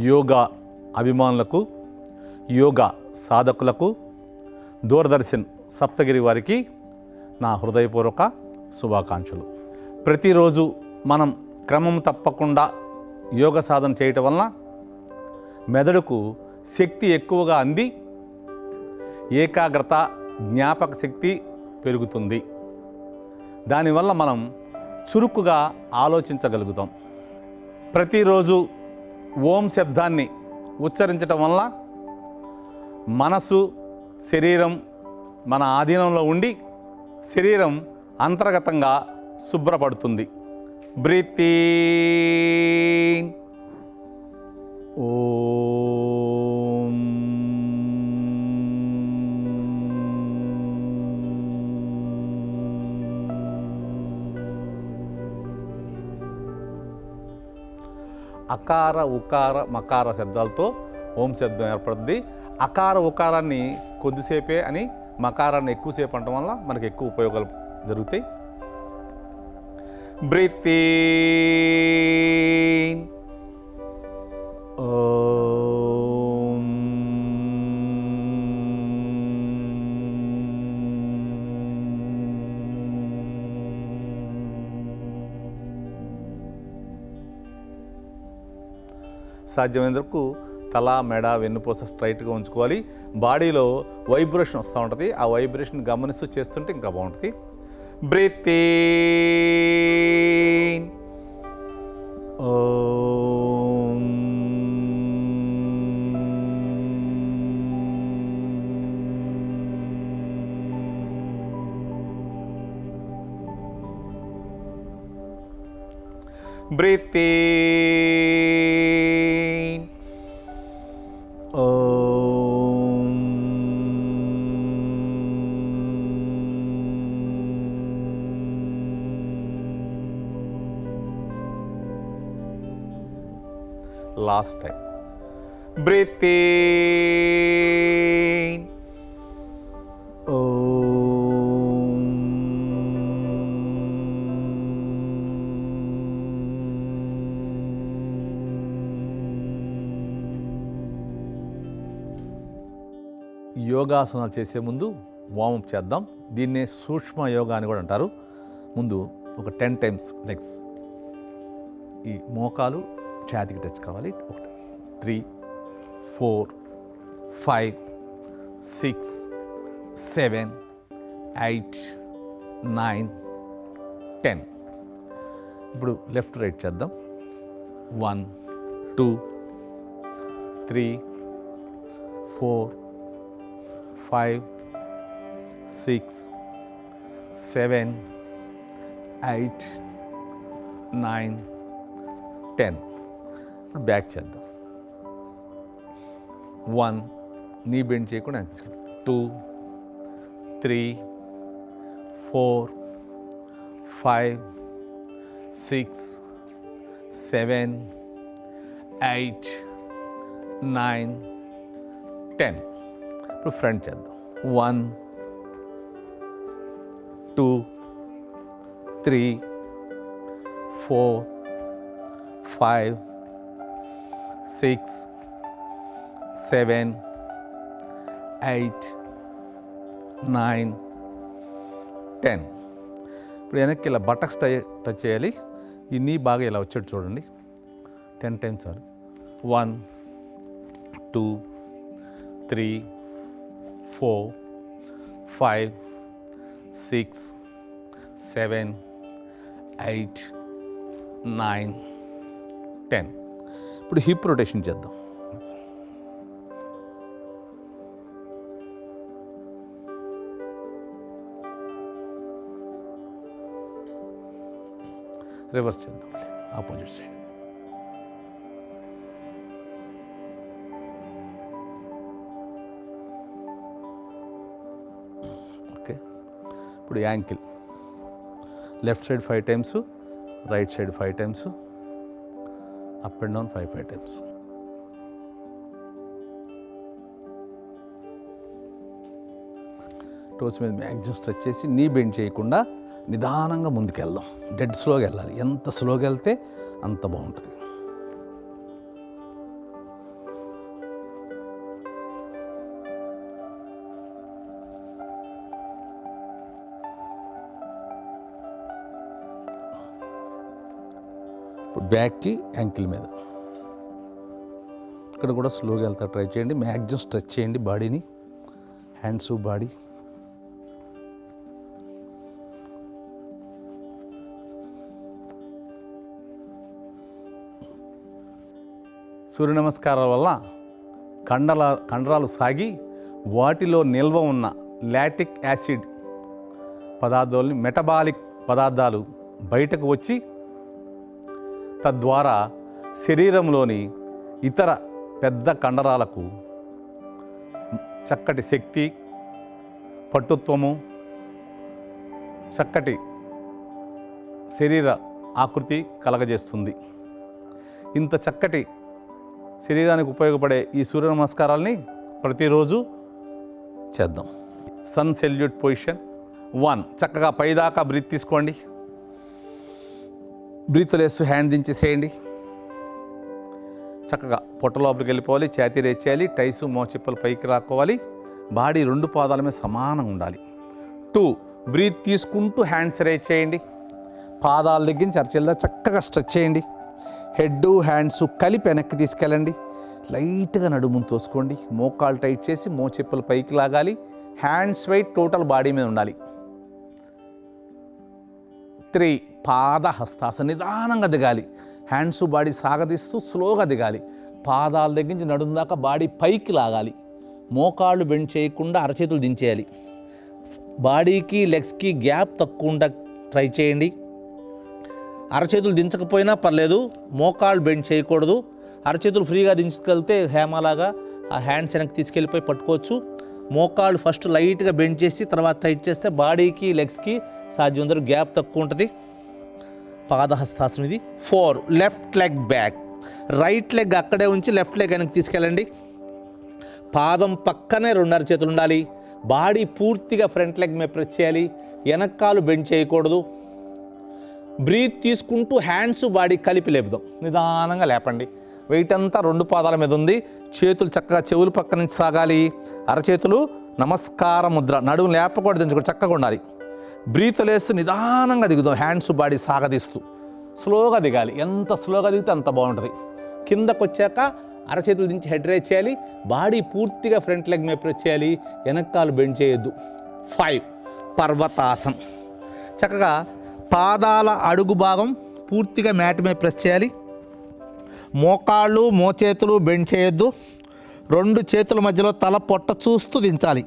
యోగా అభిమానులకు, యోగా సాధకులకు, దూరదర్శన్ సప్తగిరి వారికి నా హృదయపూర్వక శుభాకాంక్షలు. ప్రతిరోజు మనం క్రమం తప్పకుండా యోగ సాధన చేయటం వలన మెదడుకు శక్తి ఎక్కువగా అంది ఏకాగ్రత, జ్ఞాపక శక్తి పెరుగుతుంది. దానివల్ల మనం చురుకుగా ఆలోచించగలుగుతాం. ప్రతిరోజు ఓం శబ్దాన్ని ఉచ్చరించటం వల్ల మనసు, శరీరం మన ఆధీనంలో ఉండి శరీరం అంతర్గతంగా శుభ్రపడుతుంది. బ్రీత్ ఇన్, ఓం, అకార ఉకార మకార శబ్దాలతో ఓం శబ్దం ఏర్పడుతుంది. అకార ఉకారాన్ని కొద్దిసేపే అని, మకారాన్ని ఎక్కువసేపు అనడం వల్ల మనకు ఎక్కువ ఉపయోగాలు జరుగుతాయి. బ్రీత్ ఇన్, ఓం, సాధ్యమైనంత వరకు తల, మెడ, వెన్నుపూస స్ట్రైట్గా ఉంచుకోవాలి. బాడీలో వైబ్రేషన్ వస్తూ ఉంటుంది. ఆ వైబ్రేషన్ గమనిస్తూ చేస్తుంటే ఇంకా బాగుంటుంది. Breathe in, Om, breathe in, Om, last time. Breathe in, Om, యోగాసనాలు చేసే ముందు వార్మప్ చేద్దాం. దీన్నే సూక్ష్మ యోగా అని కూడా అంటారు. ముందు ఒక 10 times లెగ్స్, ఈ మోకాలు ఛాతీకి టచ్ కావాలి. 1 3 4 5 6 7 8 9 10. ఇప్పుడు లెఫ్ట్ రైట్ చేద్దాం. 1 2 3 4 5 6 7 8 9 10. ఇప్పుడు బ్యాక్ చేద్దాం. 1, నీ బెండ్ చేయకుండా 2 3 4 5 6 7 8 9 10. ఇప్పుడు ఫ్రంట్ చేద్దాం. 1 2 3 4 5 6 7 8 9 10. ఇప్పుడు వెనక్కి ఇలా బటక్స్ టచ్ చేయాలి. ఈ నీ బాగా ఇలా వచ్చేట్టు చూడండి. 10 times చాలు. 1 2 3 4 5 6 7 8 9 10. ఇప్పుడు హిప్ రొటేషన్ చేద్దాం. రివర్స్ చేద్దాం, ఆపోజిట్ సైడ్. ఓకే. ఇప్పుడు ankle left side 5 times, right side 5 times, up and down 5 times. Toes మీద మ్యాక్సిమం స్ట్రెచ్ చేసి నీ బెండ్ చేయకుండా నిదానంగా ముందుకెళ్దాం. డెడ్ స్లోగా వెళ్ళాలి. ఎంత స్లోగా వెళ్తే అంత బాగుంటుంది. ఇప్పుడు బ్యాక్కి యాంకిల్ మీద. ఇక్కడ కూడా స్లోగా వెళ్తా ట్రై చేయండి. మ్యాక్సిమం స్ట్రెచ్ చేయండి బాడీని, హ్యాండ్స్ బాడీ. సూర్య నమస్కారాల వల్ల కండరాలు సాగి వాటిలో నిల్వ ఉన్న లాక్టిక్ యాసిడ్ పదార్థాలని మెటబాలిక్ పదార్థాలు బయటకు వచ్చి తద్వారా శరీరంలోని ఇతర పెద్ద కండరాలకు చక్కటి శక్తి, పట్టుత్వము, చక్కటి శరీర ఆకృతి కలగజేస్తుంది. ఇంత చక్కటి శరీరానికి ఉపయోగపడే ఈ సూర్య నమస్కారాలని ప్రతిరోజు చేద్దాం. Sun salute position 1. చక్కగా పైదాకా బ్రీత్ తీసుకోండి. బ్రీత్ లేస్తూ హ్యాండ్ దించేసేయండి. చక్కగా పొట్ట లోపలికి వెళ్ళిపోవాలి, ఛాతీ రేస్ చేయాలి, టైసు మోచిప్పలు పైకి రాకోవాలి, బాడీ 2 పాదాల మీద సమానంగా ఉండాలి. 2. బ్రీత్ తీసుకుంటూ హ్యాండ్స్ రేస్ చేయండి. పాదాల దగ్గర నుంచి అరచేలా చక్కగా స్ట్రెచ్ చేయండి. హెడ్ హ్యాండ్స్ కలిపి వెనక్కి తీసుకెళ్ళండి. లైట్గా నడుమును తోసుకోండి. మోకాలు టైట్ చేసి మోచెప్పులు పైకి లాగాలి. హ్యాండ్స్ వెయిట్ టోటల్ బాడీ మీద ఉండాలి. 3. పాద హస్తాసన నిదానంగా దిగాలి. హ్యాండ్స్ బాడీ సాగదీస్తూ స్లోగా దిగాలి. పాదాల దగ్గర నుంచి నడుము దాకా బాడీ పైకి లాగాలి. మోకాళ్ళు బెండ్ చేయకుండా అరచేతులు దించేయాలి. బాడీకి లెగ్స్కి గ్యాప్ తక్కువ ఉండ ట్రై చేయండి. అరచేతులు దించకపోయినా పర్లేదు, మోకాళ్ళు బెండ్ చేయకూడదు. అరచేతులు ఫ్రీగా దించుకెళ్తే హేమలాగా ఆ హ్యాండ్స్ వెనక్కి తీసుకెళ్ళిపోయి పట్టుకోవచ్చు. మోకాళ్ళు ఫస్ట్ లైట్గా బెండ్ చేసి తర్వాత టైట్ చేస్తే బాడీకి లెగ్స్కి సాధ్యమందరూ గ్యాప్ తక్కువ ఉంటుంది. పాదహస్తాసనం ఇది. 4. Left leg back. Right leg అక్కడే ఉంచి లెఫ్ట్ లెగ్ వెనక్కి తీసుకెళ్ళండి. పాదం పక్కనే 2 అరచేతులు ఉండాలి. బాడీ పూర్తిగా ఫ్రంట్ లెగ్ మీద ప్రెస్ చేయాలి. వెనక్కాలు బెండ్ చేయకూడదు. బ్రీత్ తీసుకుంటూ హ్యాండ్స్ బాడీ కలిపి లేపుదాం. నిదానంగా లేపండి. వెయిట్ అంతా 2 పాదాల మీద ఉంది. చేతులు చక్కగా చెవులు పక్క నుంచి సాగాలి. అరచేతులు నమస్కార ముద్ర. నడుము లేపకూడదు, దించకూడదు, చక్కగా ఉండాలి. బ్రీత్ లేస్తూ నిదానంగా దిగుదాం. హ్యాండ్స్ బాడీ సాగదీస్తూ స్లోగా దిగాలి. ఎంత స్లోగా దిగితే అంత బాగుంటుంది. కిందకు వచ్చాక అరచేతులు దించి హెడ్ రేస్ చేయాలి. బాడీ పూర్తిగా ఫ్రంట్ లెగ్ మీద ప్రెస్ చేయాలి. వెనక్కాలు బెండ్ చేయొద్దు. 5. పర్వతాసనం. చక్కగా పాదాల అడుగు భాగం పూర్తిగా మ్యాట్ మీద ప్రెస్ చేయాలి. మోకాళ్ళు మోచేతులు బెండ్ చేయొద్దు. 2 చేతుల మధ్యలో తల పొట్ట చూస్తూ దించాలి.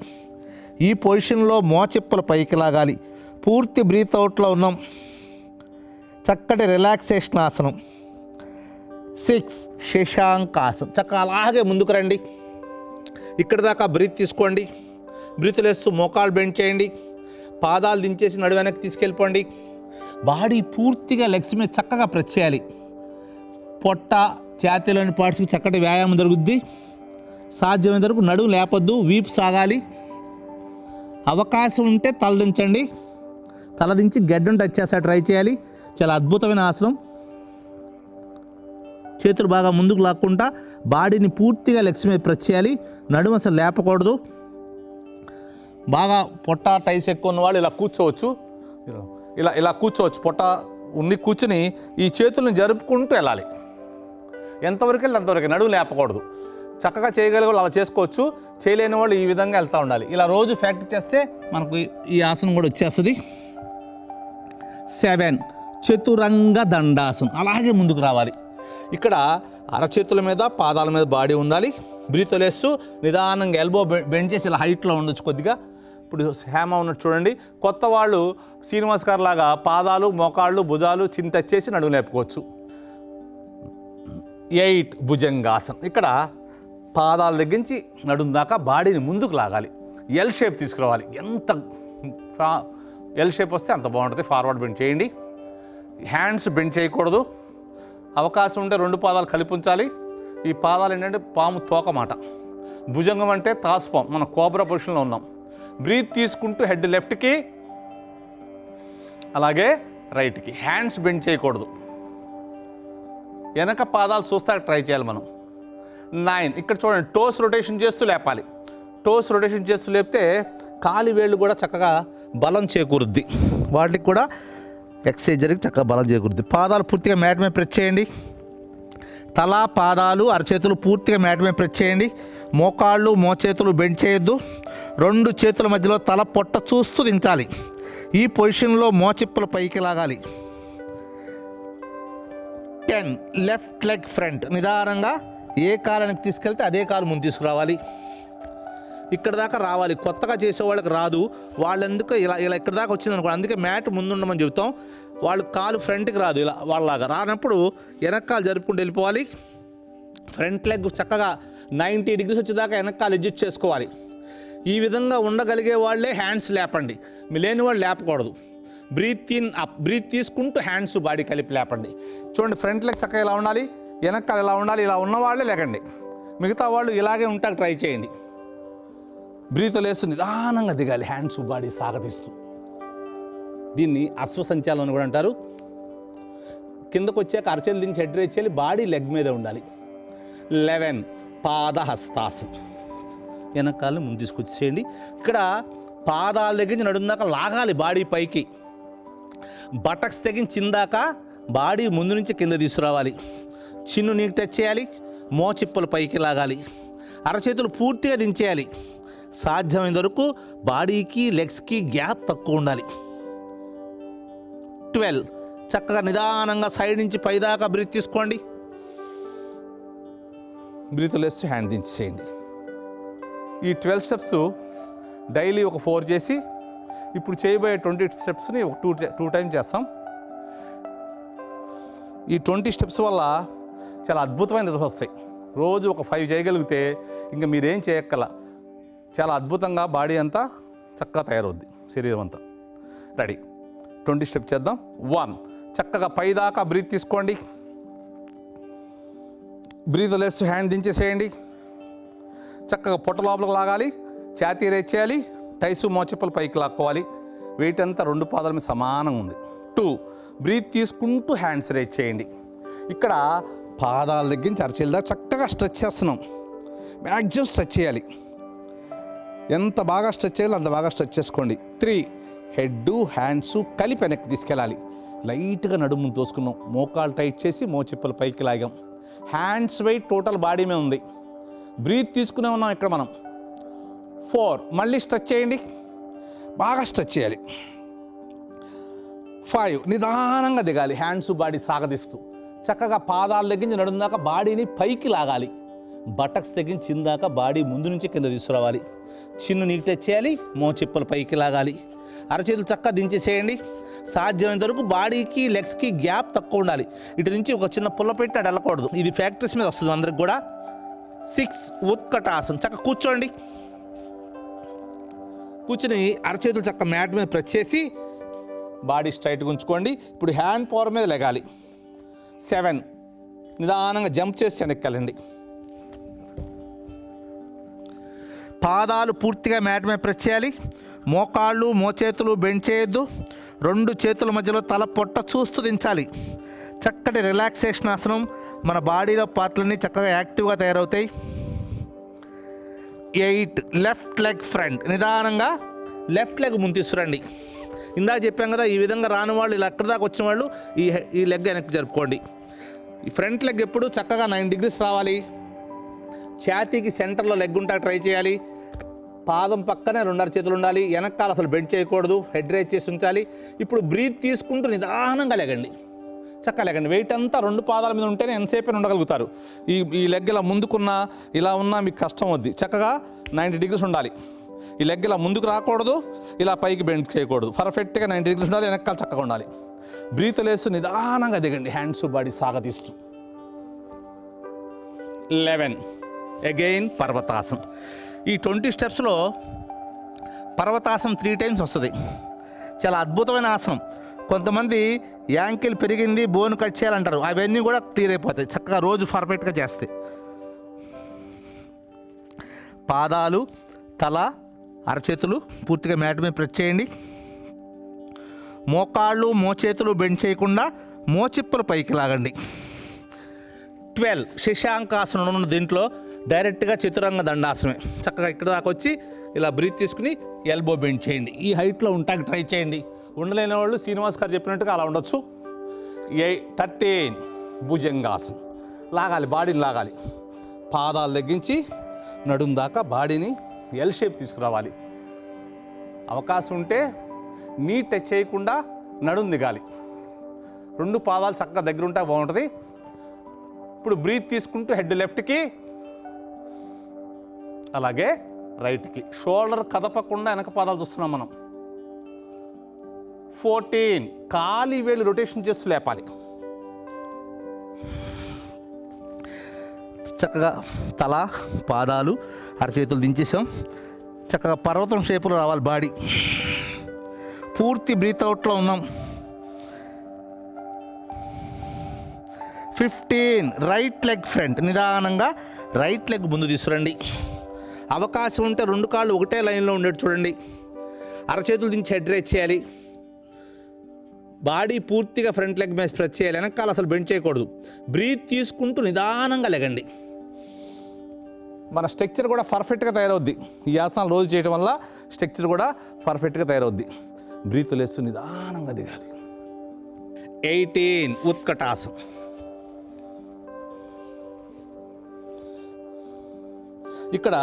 ఈ పొజిషన్లో మోచెప్పులు పైకి లాగాలి. పూర్తి బ్రీత్ అవుట్లో ఉన్నాం. చక్కటి రిలాక్సేషన్ ఆసనం. 6. శశాంకాసనం. చక్కగా అలాగే ముందుకు రండి. ఇక్కడి దాకా బ్రీత్ తీసుకోండి. బ్రీత్ లేస్తూ మోకాళ్ళు బెండ్ చేయండి. పాదాలు దించేసి నడు వెనక్కి తీసుకెళ్ళిపోండి. బాడీ పూర్తిగా లెగ్స్ మీద చక్కగా ప్రెస్ చేయాలి. పొట్ట ఛాతీలోని పార్ట్స్కి చక్కటి వ్యాయామం జరుగుద్ది. సాధ్యమైన వరకు నడుము లేపొద్దు, వీపు సాగాలి. అవకాశం ఉంటే తల దించండి. తల దించి గడ్డం టచ్ చేస్తా ట్రై చేయాలి. చాలా అద్భుతమైన ఆసనం. చేతులు బాగా ముందుకు లాక్కుంటా బాడీని పూర్తిగా లెగ్స్ మీద ప్రెస్ చేయాలి. నడుము అసలు లేపకూడదు. బాగా పొట్ట టైస్ ఎక్కువ ఉన్నవాళ్ళు ఇలా కూర్చోవచ్చు. ఇలా కూర్చోవచ్చు. పొట్ట ఉండి కూర్చుని ఈ చేతులను జరుపుకుంటూ వెళ్ళాలి. ఎంతవరకు వెళ్ళి అంతవరకు. నడుము లేపకూడదు. చక్కగా చేయగలిగే వాళ్ళు అలా చేసుకోవచ్చు. చేయలేని వాళ్ళు ఈ విధంగా వెళ్తూ ఉండాలి. ఇలా రోజు ప్రాక్టీస్ చేస్తే మనకు ఈ ఆసనం కూడా వచ్చేస్తుంది. 7. చతురంగ దండాసనం. అలాగే ముందుకు రావాలి. ఇక్కడ అరచేతుల మీద పాదాల మీద బాడీ ఉండాలి. బ్రీత్ లేస్తూ నిదానంగా ఎల్బో బెండ్ చేసి ఇలా హైట్లో ఉండొచ్చు కొద్దిగా. ఇప్పుడు హేమ ఉన్నట్టు చూడండి. కొత్త వాళ్ళు శ్రీనివాస్ గారు లాగా పాదాలు మోకాళ్ళు భుజాలు చిన్న టచ్ చేసి నడుము లేపుకోవచ్చు. 8. భుజంగాసనం. ఇక్కడ పాదాల దగ్గర నుంచి నడుము దాకా బాడీని ముందుకు లాగాలి. ఎల్ షేప్ తీసుకురావాలి. ఎంత ఎల్ షేప్ వస్తే అంత బాగుంటుంది. ఫార్వర్డ్ బెండ్ చేయండి. హ్యాండ్స్ బెండ్ చేయకూడదు. అవకాశం ఉంటే 2 పాదాలు కలిపి ఉంచాలి. ఈ పాదాలు ఏంటంటే పాము తోకమాట. భుజంగం అంటే తాసుపాము. మనం కోబ్రా పొజిషన్లో ఉన్నాం. బ్రీత్ తీసుకుంటూ హెడ్ లెఫ్ట్కి అలాగే రైట్కి. హ్యాండ్స్ బెండ్ చేయకూడదు. వెనక పాదాలు చూస్తా ట్రై చేయాలి మనం. 9. ఇక్కడ చూడండి, టోస్ రొటేషన్ చేస్తూ లేపాలి. టోస్ రొటేషన్ చేస్తూ లేపితే కాలి వేళ్ళు కూడా చక్కగా బలం చేకూరుద్ది. వాటికి కూడా ఎక్సర్సైజ్ జరిగి చక్కగా బలం చేకూరుద్ది. పాదాలు పూర్తిగా మ్యాట్ మీద ప్రెస్ చేయండి. తల, పాదాలు, అరచేతులు పూర్తిగా మ్యాట్ మీద ప్రెస్ చేయండి. మోకాళ్ళు, మోచేతులు బెండ్ చేయొద్దు. 2 చేతుల మధ్యలో తల పొట్ట చూస్తూ దించాలి. ఈ పొజిషన్లో మోచిప్పలు పైకి లాగాలి. 10 లెఫ్ట్ లెగ్ ఫ్రంట్. నిదానంగా ఏ కాలానికి తీసుకెళ్తే అదే కాలు ముందు తీసుకురావాలి. ఇక్కడ దాకా రావాలి. కొత్తగా చేసే వాళ్ళకి రాదు. వాళ్ళెందుకు ఇలా ఇక్కడ దాకా వచ్చింది అనుకో, అందుకే మ్యాట్ ముందుండమని చెబుతాం. వాళ్ళు కాలు ఫ్రంట్కి రాదు, ఇలా వాళ్ళలాగా రానప్పుడు వెనక్కాలు జరుపుకుంటూ వెళ్ళిపోవాలి. ఫ్రంట్ లెగ్ చక్కగా 90 degrees వచ్చేదాకా వెనక్కాలు అడ్జస్ట్ చేసుకోవాలి. ఈ విధంగా ఉండగలిగే వాళ్ళే హ్యాండ్స్ లేపండి. లేని వాళ్ళు లేపకూడదు. బ్రీత్ ఇన్ అప్, బ్రీత్ తీసుకుంటూ హ్యాండ్స్ బాడీ కలిపి లేపండి. చూడండి, ఫ్రంట్ లెగ్ చక్కగా ఇలా ఉండాలి, వెనక్కాలు ఇలా ఉండాలి. ఇలా ఉన్న వాళ్ళే లేకండి. మిగతా వాళ్ళు ఇలాగే ఉంటాక ట్రై చేయండి. బ్రీత్ లేస్తూ నిదానంగా దిగాలి, హ్యాండ్స్ బాడీ సాగతీస్తూ. దీన్ని అశ్వసంచాలం అని కూడా అంటారు. కిందకు వచ్చాక అరచేలు దించి హెడ్ రేస్ చేయాలి, బాడీ లెగ్ మీద ఉండాలి. 11 పాదహస్తాసనం. వెనకాలను ముందు తీసుకొచ్చేయండి. ఇక్కడ పాదాల దగ్గర నుంచి నడుందాకా లాగాలి బాడీ పైకి. బటక్స్ తెగించిందాక బాడీ ముందు నుంచి కింద తీసుకురావాలి. చిన్ను నీకు టచ్ చేయాలి, మోచిప్పలు పైకి లాగాలి, అరచేతులు పూర్తిగా దించేయాలి. సాధ్యమైన వరకు బాడీకి లెగ్స్కి గ్యాప్ తక్కువ ఉండాలి. 12 చక్కగా నిదానంగా సైడ్ నుంచి పైదాకా బ్రీత్ తీసుకోండి. బ్రీత్ లేస్తూ హ్యాండ్ దించేయండి. ఈ 12 స్టెప్స్ డైలీ ఒక 4 చేసి, ఇప్పుడు చేయబోయే 20 స్టెప్స్ని ఒక 2 టైమ్స్ చేస్తాం. ఈ 20 స్టెప్స్ వల్ల చాలా అద్భుతమైన రిజల్ట్స్ వస్తాయి. రోజు ఒక 5 చేయగలిగితే ఇంకా మీరేం చేయక్కల, చాలా అద్భుతంగా బాడీ అంతా చక్కగా తయారవుద్ది, శరీరం అంతా. రెడీ, 20 స్టెప్ చేద్దాం. 1 చక్కగా పైదాకా బ్రీత్ తీసుకోండి. బ్రీత్ లేస్తూ హ్యాండ్ దించేసేయండి. చక్కగా పొట్ట లోపలికి లాగాలి, ఛాతీ రేస్ చేయాలి, టైసు మోచిప్పలు పైకి లాక్కోవాలి. వెయిట్ అంతా 2 పాదాల మీద సమానంగా ఉంది. 2 బ్రీత్ తీసుకుంటూ హ్యాండ్స్ రేస్ చేయండి. ఇక్కడ పాదాల దగ్గర నుంచి అరచేల దాకా చక్కగా స్ట్రెచ్ చేస్తున్నాం. మ్యాక్సిమం స్ట్రెచ్ చేయాలి. ఎంత బాగా స్ట్రెచ్ చేయాలో అంత బాగా స్ట్రెచ్ చేసుకోండి. 3 హెడ్ హ్యాండ్స్ కలిపి వెనక్కి తీసుకెళ్ళాలి. లైట్గా నడుము తోసుకున్నాం, మోకాలు టైట్ చేసి మోచిప్పలు పైకి లాగాం. హ్యాండ్స్ వెయిట్ టోటల్ బాడీ మీద ఉంది. బ్రీత్ తీసుకునే ఉన్నాం ఇక్కడ మనం. 4 మళ్ళీ స్ట్రెచ్ చేయండి, బాగా స్ట్రెచ్ చేయాలి. 5 నిదానంగా దిగాలి, హ్యాండ్స్ బాడీ సాగదీస్తూ. చక్కగా పాదాల దగ్గర నుంచి నడుందాక బాడీని పైకి లాగాలి. బటక్స్ దగ్గర నుంచి చిందాక బాడీ ముందు నుంచి కింద తీసుకురావాలి. చిన్ను నీకు టచ్ చేయాలి, మోచిప్పలు పైకి లాగాలి. అరచేతులు చక్కగా దించేసేయండి. సాధ్యమైనంత వరకు బాడీకి లెగ్స్కి గ్యాప్ తక్కువ ఉండాలి. ఇటు నుంచి ఒక చిన్న పుల్ల పెట్టి అటు వెళ్ళకూడదు. ఇది ఫ్యాక్టరీస్ మీద వస్తుంది అందరికి కూడా. 6 ఉత్కటాసనం. చక్కగా కూర్చోండి. కూర్చుని అరచేతులు చక్క మ్యాట్ మీద ప్రెస్ చేసి బాడీ స్ట్రైట్గా ఉంచుకోండి. ఇప్పుడు హ్యాండ్ పవర్ మీద లెగాలి. 7 నిదానంగా జంప్ చేసి వెనక్కి వెళ్ళండి. పాదాలు పూర్తిగా మ్యాట్ మీద ప్రెస్ చేయాలి. మోకాళ్ళు మోచేతులు బెండ్ చేయొద్దు. 2 చేతుల మధ్యలో తల పొట్ట చూస్తూ దించాలి. చక్కటి రిలాక్సేషన్ ఆసనం. మన బాడీలో పార్ట్లన్నీ చక్కగా యాక్టివ్గా తయారవుతాయి. 8 లెఫ్ట్ లెగ్ ఫ్రంట్. నిదానంగా లెఫ్ట్ లెగ్ ముందు తీసుకురండి. ఇందాక చెప్పాం కదా, ఈ విధంగా రాని వాళ్ళు, ఇలా ఎక్కడి దాకా వచ్చిన వాళ్ళు ఈ లెగ్ వెనక్కి జరుపుకోండి. ఈ ఫ్రంట్ లెగ్ ఎప్పుడు చక్కగా 9 degrees రావాలి. ఛాతీకి సెంటర్లో లెగ్ ఉంటా ట్రై చేయాలి. పాదం పక్కనే 2 అరచేతులు ఉండాలి. వెనకాల అసలు బెండ్ చేయకూడదు, హెడ్ రేస్ చేసి ఉంచాలి. ఇప్పుడు బ్రీత్ తీసుకుంటూ నిదానంగా లెగండి, చక్కగా లెగండి. వెయిట్ అంతా 2 పాదాల మీద ఉంటేనే ఎంతసేపు ఉండగలుగుతారు. ఈ లెగ్ ఇలా ముందుకున్నా ఇలా ఉన్నా మీకు కష్టం వద్ది. చక్కగా 90 degrees ఉండాలి. ఈ లెగ్ ఇలా ముందుకు రాకూడదు, ఇలా పైకి బెండ్ చేయకూడదు. పర్ఫెక్ట్గా 90 degrees ఉండాలి. వెనకాల చక్కగా ఉండాలి. బ్రీత్ లేస్తూ నిదానంగా దిగండి, హ్యాండ్స్ బాడీ సాగతీస్తూ. 11 అగైన్ పర్వతాసనం. ఈ 20 స్టెప్స్లో పర్వతాసనం 3 times వస్తుంది. చాలా అద్భుతమైన ఆసనం. కొంతమంది యాంకిల్ పెరిగింది, బోన్ కట్ చేయాలంటారు. అవన్నీ కూడా క్లియర్ అయిపోతాయి చక్కగా రోజు పర్ఫెక్ట్గా చేస్తే. పాదాలు, తల, అరచేతులు పూర్తిగా మ్యాట్ మీద ప్రెస్ చేయండి. మోకాళ్ళు మోచేతులు బెండ్ చేయకుండా మోచిప్పలు పైకి లాగండి. 12 శశాంకాసనం ఉన్న దీంట్లో డైరెక్ట్గా చతురంగ దండాసనమే. చక్కగా ఇక్కడ దాకా వచ్చి ఇలా బ్రీత్ తీసుకుని ఎల్బో బెండ్ చేయండి. ఈ హైట్లో ఉంటాకి ట్రై చేయండి. ఉండలేని వాళ్ళు శ్రీనివాస్ గారు చెప్పినట్టుగా అలా ఉండొచ్చు. 13 భుజంగాసనం. లాగాలి, బాడీని లాగాలి. పాదాలు తగ్గించి నడుం దాకా బాడీని ఎల్ షేప్ తీసుకురావాలి. అవకాశం ఉంటే నీ టచ్ చేయకుండా నడుం దిగాలి. 2 పాదాలు చక్కగా దగ్గర ఉంటే బాగుంటుంది. ఇప్పుడు బ్రీత్ తీసుకుంటూ హెడ్ లెఫ్ట్కి, అలాగే రైట్కి. షోల్డర్ కదపకుండా వెనక పాదాలు చూస్తున్నాం మనం. 14 కాలి వేలు రొటేషన్ చేస్తూ లేపాలి. చక్కగా తల, పాదాలు, అరచేతులు దించేసాం. చక్కగా పర్వతం షేపులో రావాలి బాడీ. పూర్తి బ్రీత్ అవుట్లో ఉన్నాం. 15 రైట్ లెగ్ ఫ్రంట్. నిదానంగా రైట్ లెగ్ ముందు తీసుకురండి. అవకాశం ఉంటే 2 కాళ్ళు ఒకటే లైన్లో ఉండేట్టు చూడండి. అరచేతులు దించి హెడ్ రైజ్ చేయాలి. బాడీ పూర్తిగా ఫ్రంట్ లెగ్ మీద స్ప్రెచ్ చేయాలి. వెనకాల అసలు బెండ్ చేయకూడదు. బ్రీత్ తీసుకుంటూ నిదానంగా లెగండి. మన స్ట్రక్చర్ కూడా పర్ఫెక్ట్గా తయారవుద్ది. ఈ ఆసనాలు రోజు చేయడం వల్ల స్ట్రక్చర్ కూడా పర్ఫెక్ట్గా తయారవుద్ది. బ్రీత్ లేస్తూ నిదానంగా దిగాలి. 18 ఉత్కటాసనం. ఇక్కడ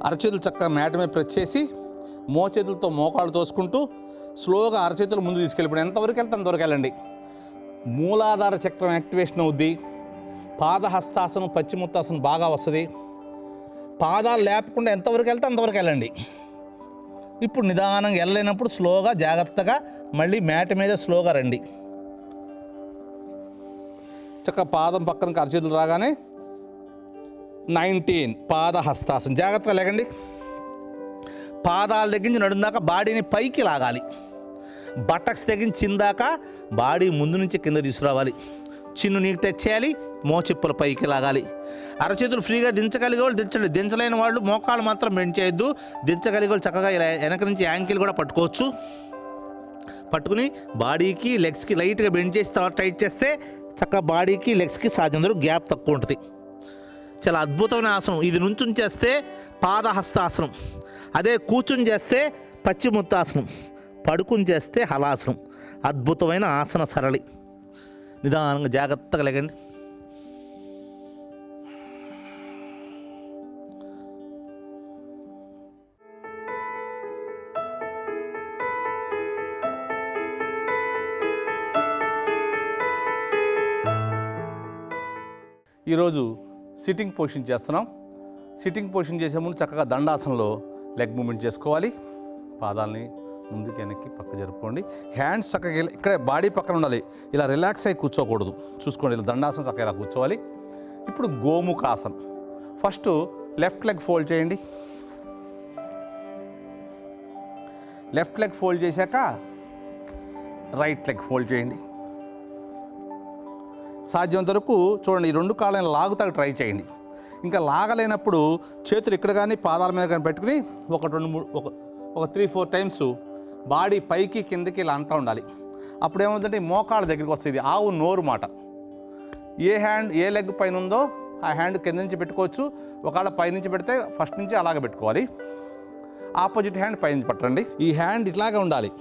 అరచేతులు చక్కగా మ్యాట్ మీద ప్రెస్ చేసి మోచేతులతో మోకాళ్ళు తోసుకుంటూ స్లోగా అరచేతులు ముందు తీసుకెళ్ళిపోయి ఎంతవరకు వెళ్తే అంతవరకు వెళ్ళండి. మూలాధార చక్రం యాక్టివేషన్ అవుద్ది. పాదహస్తాసనం, పశ్చిమోత్తాసనం బాగా వస్తుంది. పాదాలు లేపకుండా ఎంతవరకు వెళ్తే అంతవరకు వెళ్ళండి. ఇప్పుడు నిదానంగా వెళ్ళలేనప్పుడు స్లోగా జాగ్రత్తగా మళ్ళీ మ్యాట్ మీద స్లోగా రండి. చక్కగా పాదం పక్కనకి అరచేతులు రాగానే 19 పాదహస్తాసనం. జాగ్రత్తగా లేకండి. పాదాలు తగ్గించి నడుందాకా బాడీని పైకి లాగాలి. బటక్స్ తగ్గించిందాకా బాడీ ముందు నుంచి కింద తీసుకురావాలి. చిన్ను నీకు టచ్ చేయాలి. మోచెప్పుల పైకి లాగాలి. అరచేతులు ఫ్రీగా దించగలిగే వాళ్ళు దించండి. దించలేని వాళ్ళు మోకాళ్ళు మాత్రం బెండ్ చేయొద్దు. దించగలిగే వాళ్ళు చక్కగా ఇలా వెనక నుంచి యాంకిల్ కూడా పట్టుకోవచ్చు. పట్టుకుని బాడీకి లెగ్స్కి లైట్గా బెండ్ చేసి తర్వాత టైట్ చేస్తే చక్కగా బాడీకి లెగ్స్కి సాధ్యం గ్యాప్ తక్కువ ఉంటుంది. చాలా అద్భుతమైన ఆసనం. ఇది నుంచుని చేస్తే పాదహస్తాసనం, అదే కూర్చుని చేస్తే పశ్చిమోత్తాసనం, పడుకుని చేస్తే హలాసనం. అద్భుతమైన ఆసన సరళి. నిదానంగా జాగ్రత్తగా లేకండి. ఈరోజు సిట్టింగ్ పొజిషన్ చేస్తున్నాం. సిట్టింగ్ పొజిషన్ చేసే ముందు చక్కగా దండాసనంలో లెగ్ మూమెంట్ చేసుకోవాలి. పాదాలని ముందుకు వెనక్కి పక్క జరుపుకోండి. హ్యాండ్స్ చక్కగా ఇక్కడే బాడీ పక్కన ఉండాలి. ఇలా రిలాక్స్ అయ్యి కూర్చోకూడదు. చూసుకోండి, ఇలా దండాసనం చక్కగా ఇలా కూర్చోవాలి. ఇప్పుడు గోముఖాసనం. ఫస్ట్ లెఫ్ట్ లెగ్ ఫోల్డ్ చేయండి. లెఫ్ట్ లెగ్ ఫోల్డ్ చేశాక రైట్ లెగ్ ఫోల్డ్ చేయండి. సాధ్యమంత వరకు చూడండి, ఈ 2 కాళ్ళని లాగుతాకు ట్రై చేయండి. ఇంకా లాగలేనప్పుడు చేతులు ఇక్కడ కానీ పాదాల మీద కానీ పెట్టుకుని ఒక 3-4 టైమ్స్ బాడీ పైకి కిందకి ఇలా అంటూ ఉండాలి. అప్పుడు ఏమవుతుందంటే మోకాళ్ళ దగ్గరికి వస్తుంది. ఆవు నోరు మాట. ఏ లెగ్ పైన ఉందో ఆ హ్యాండ్ కింద నుంచి పెట్టుకోవచ్చు. ఒకవేళ పైనుంచి పెడితే ఫస్ట్ నుంచి అలాగే పెట్టుకోవాలి. ఆపోజిట్ హ్యాండ్ పైనుంచి పట్టండి. ఈ హ్యాండ్ ఇట్లాగే ఉండాలి.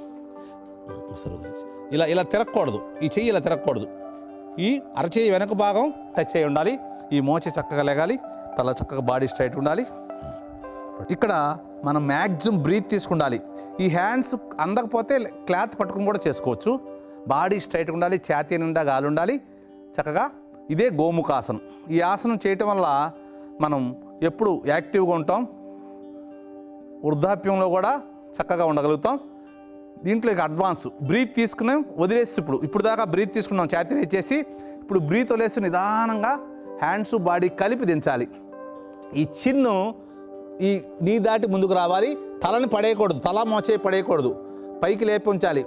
ఇలా తిరగకూడదు. ఈ చెయ్యి ఇలా తిరగకూడదు. ఈ అరచేయి వెనక భాగం టచ్ అయి ఉండాలి. ఈ మోచె చక్కగా లేగాలి. తల చక్కగా బాడీ స్ట్రైట్ ఉండాలి. ఇక్కడ మనం మ్యాక్సిమం బ్రీత్ తీసుకుండాలి. ఈ హ్యాండ్స్ అందకపోతే క్లాత్ పట్టుకుని కూడా చేసుకోవచ్చు. బాడీ స్ట్రైట్ ఉండాలి. ఛాతీ నిండా గాలి ఉండాలి. చక్కగా ఇదే గోముఖాసనం. ఈ ఆసనం చేయటం వల్ల మనం ఎప్పుడు యాక్టివ్గా ఉంటాం. వృద్ధాప్యంలో కూడా చక్కగా ఉండగలుగుతాం. దీంట్లో ఇక అడ్వాన్స్ బ్రీత్ తీసుకున్నాం, వదిలేసి ఇప్పుడు దాకా బ్రీత్ తీసుకున్నాం, ఛాతీ చేసి ఇప్పుడు బ్రీత్ వదిలేసి నిదానంగా హ్యాండ్స్ బాడీ కలిపి దించాలి. ఈ చిన్ను ఈ నీ దాటి ముందుకు రావాలి. తలని పడేయకూడదు. తల మోచేయి పడేయకూడదు. పైకి లేపి ఉంచాలి.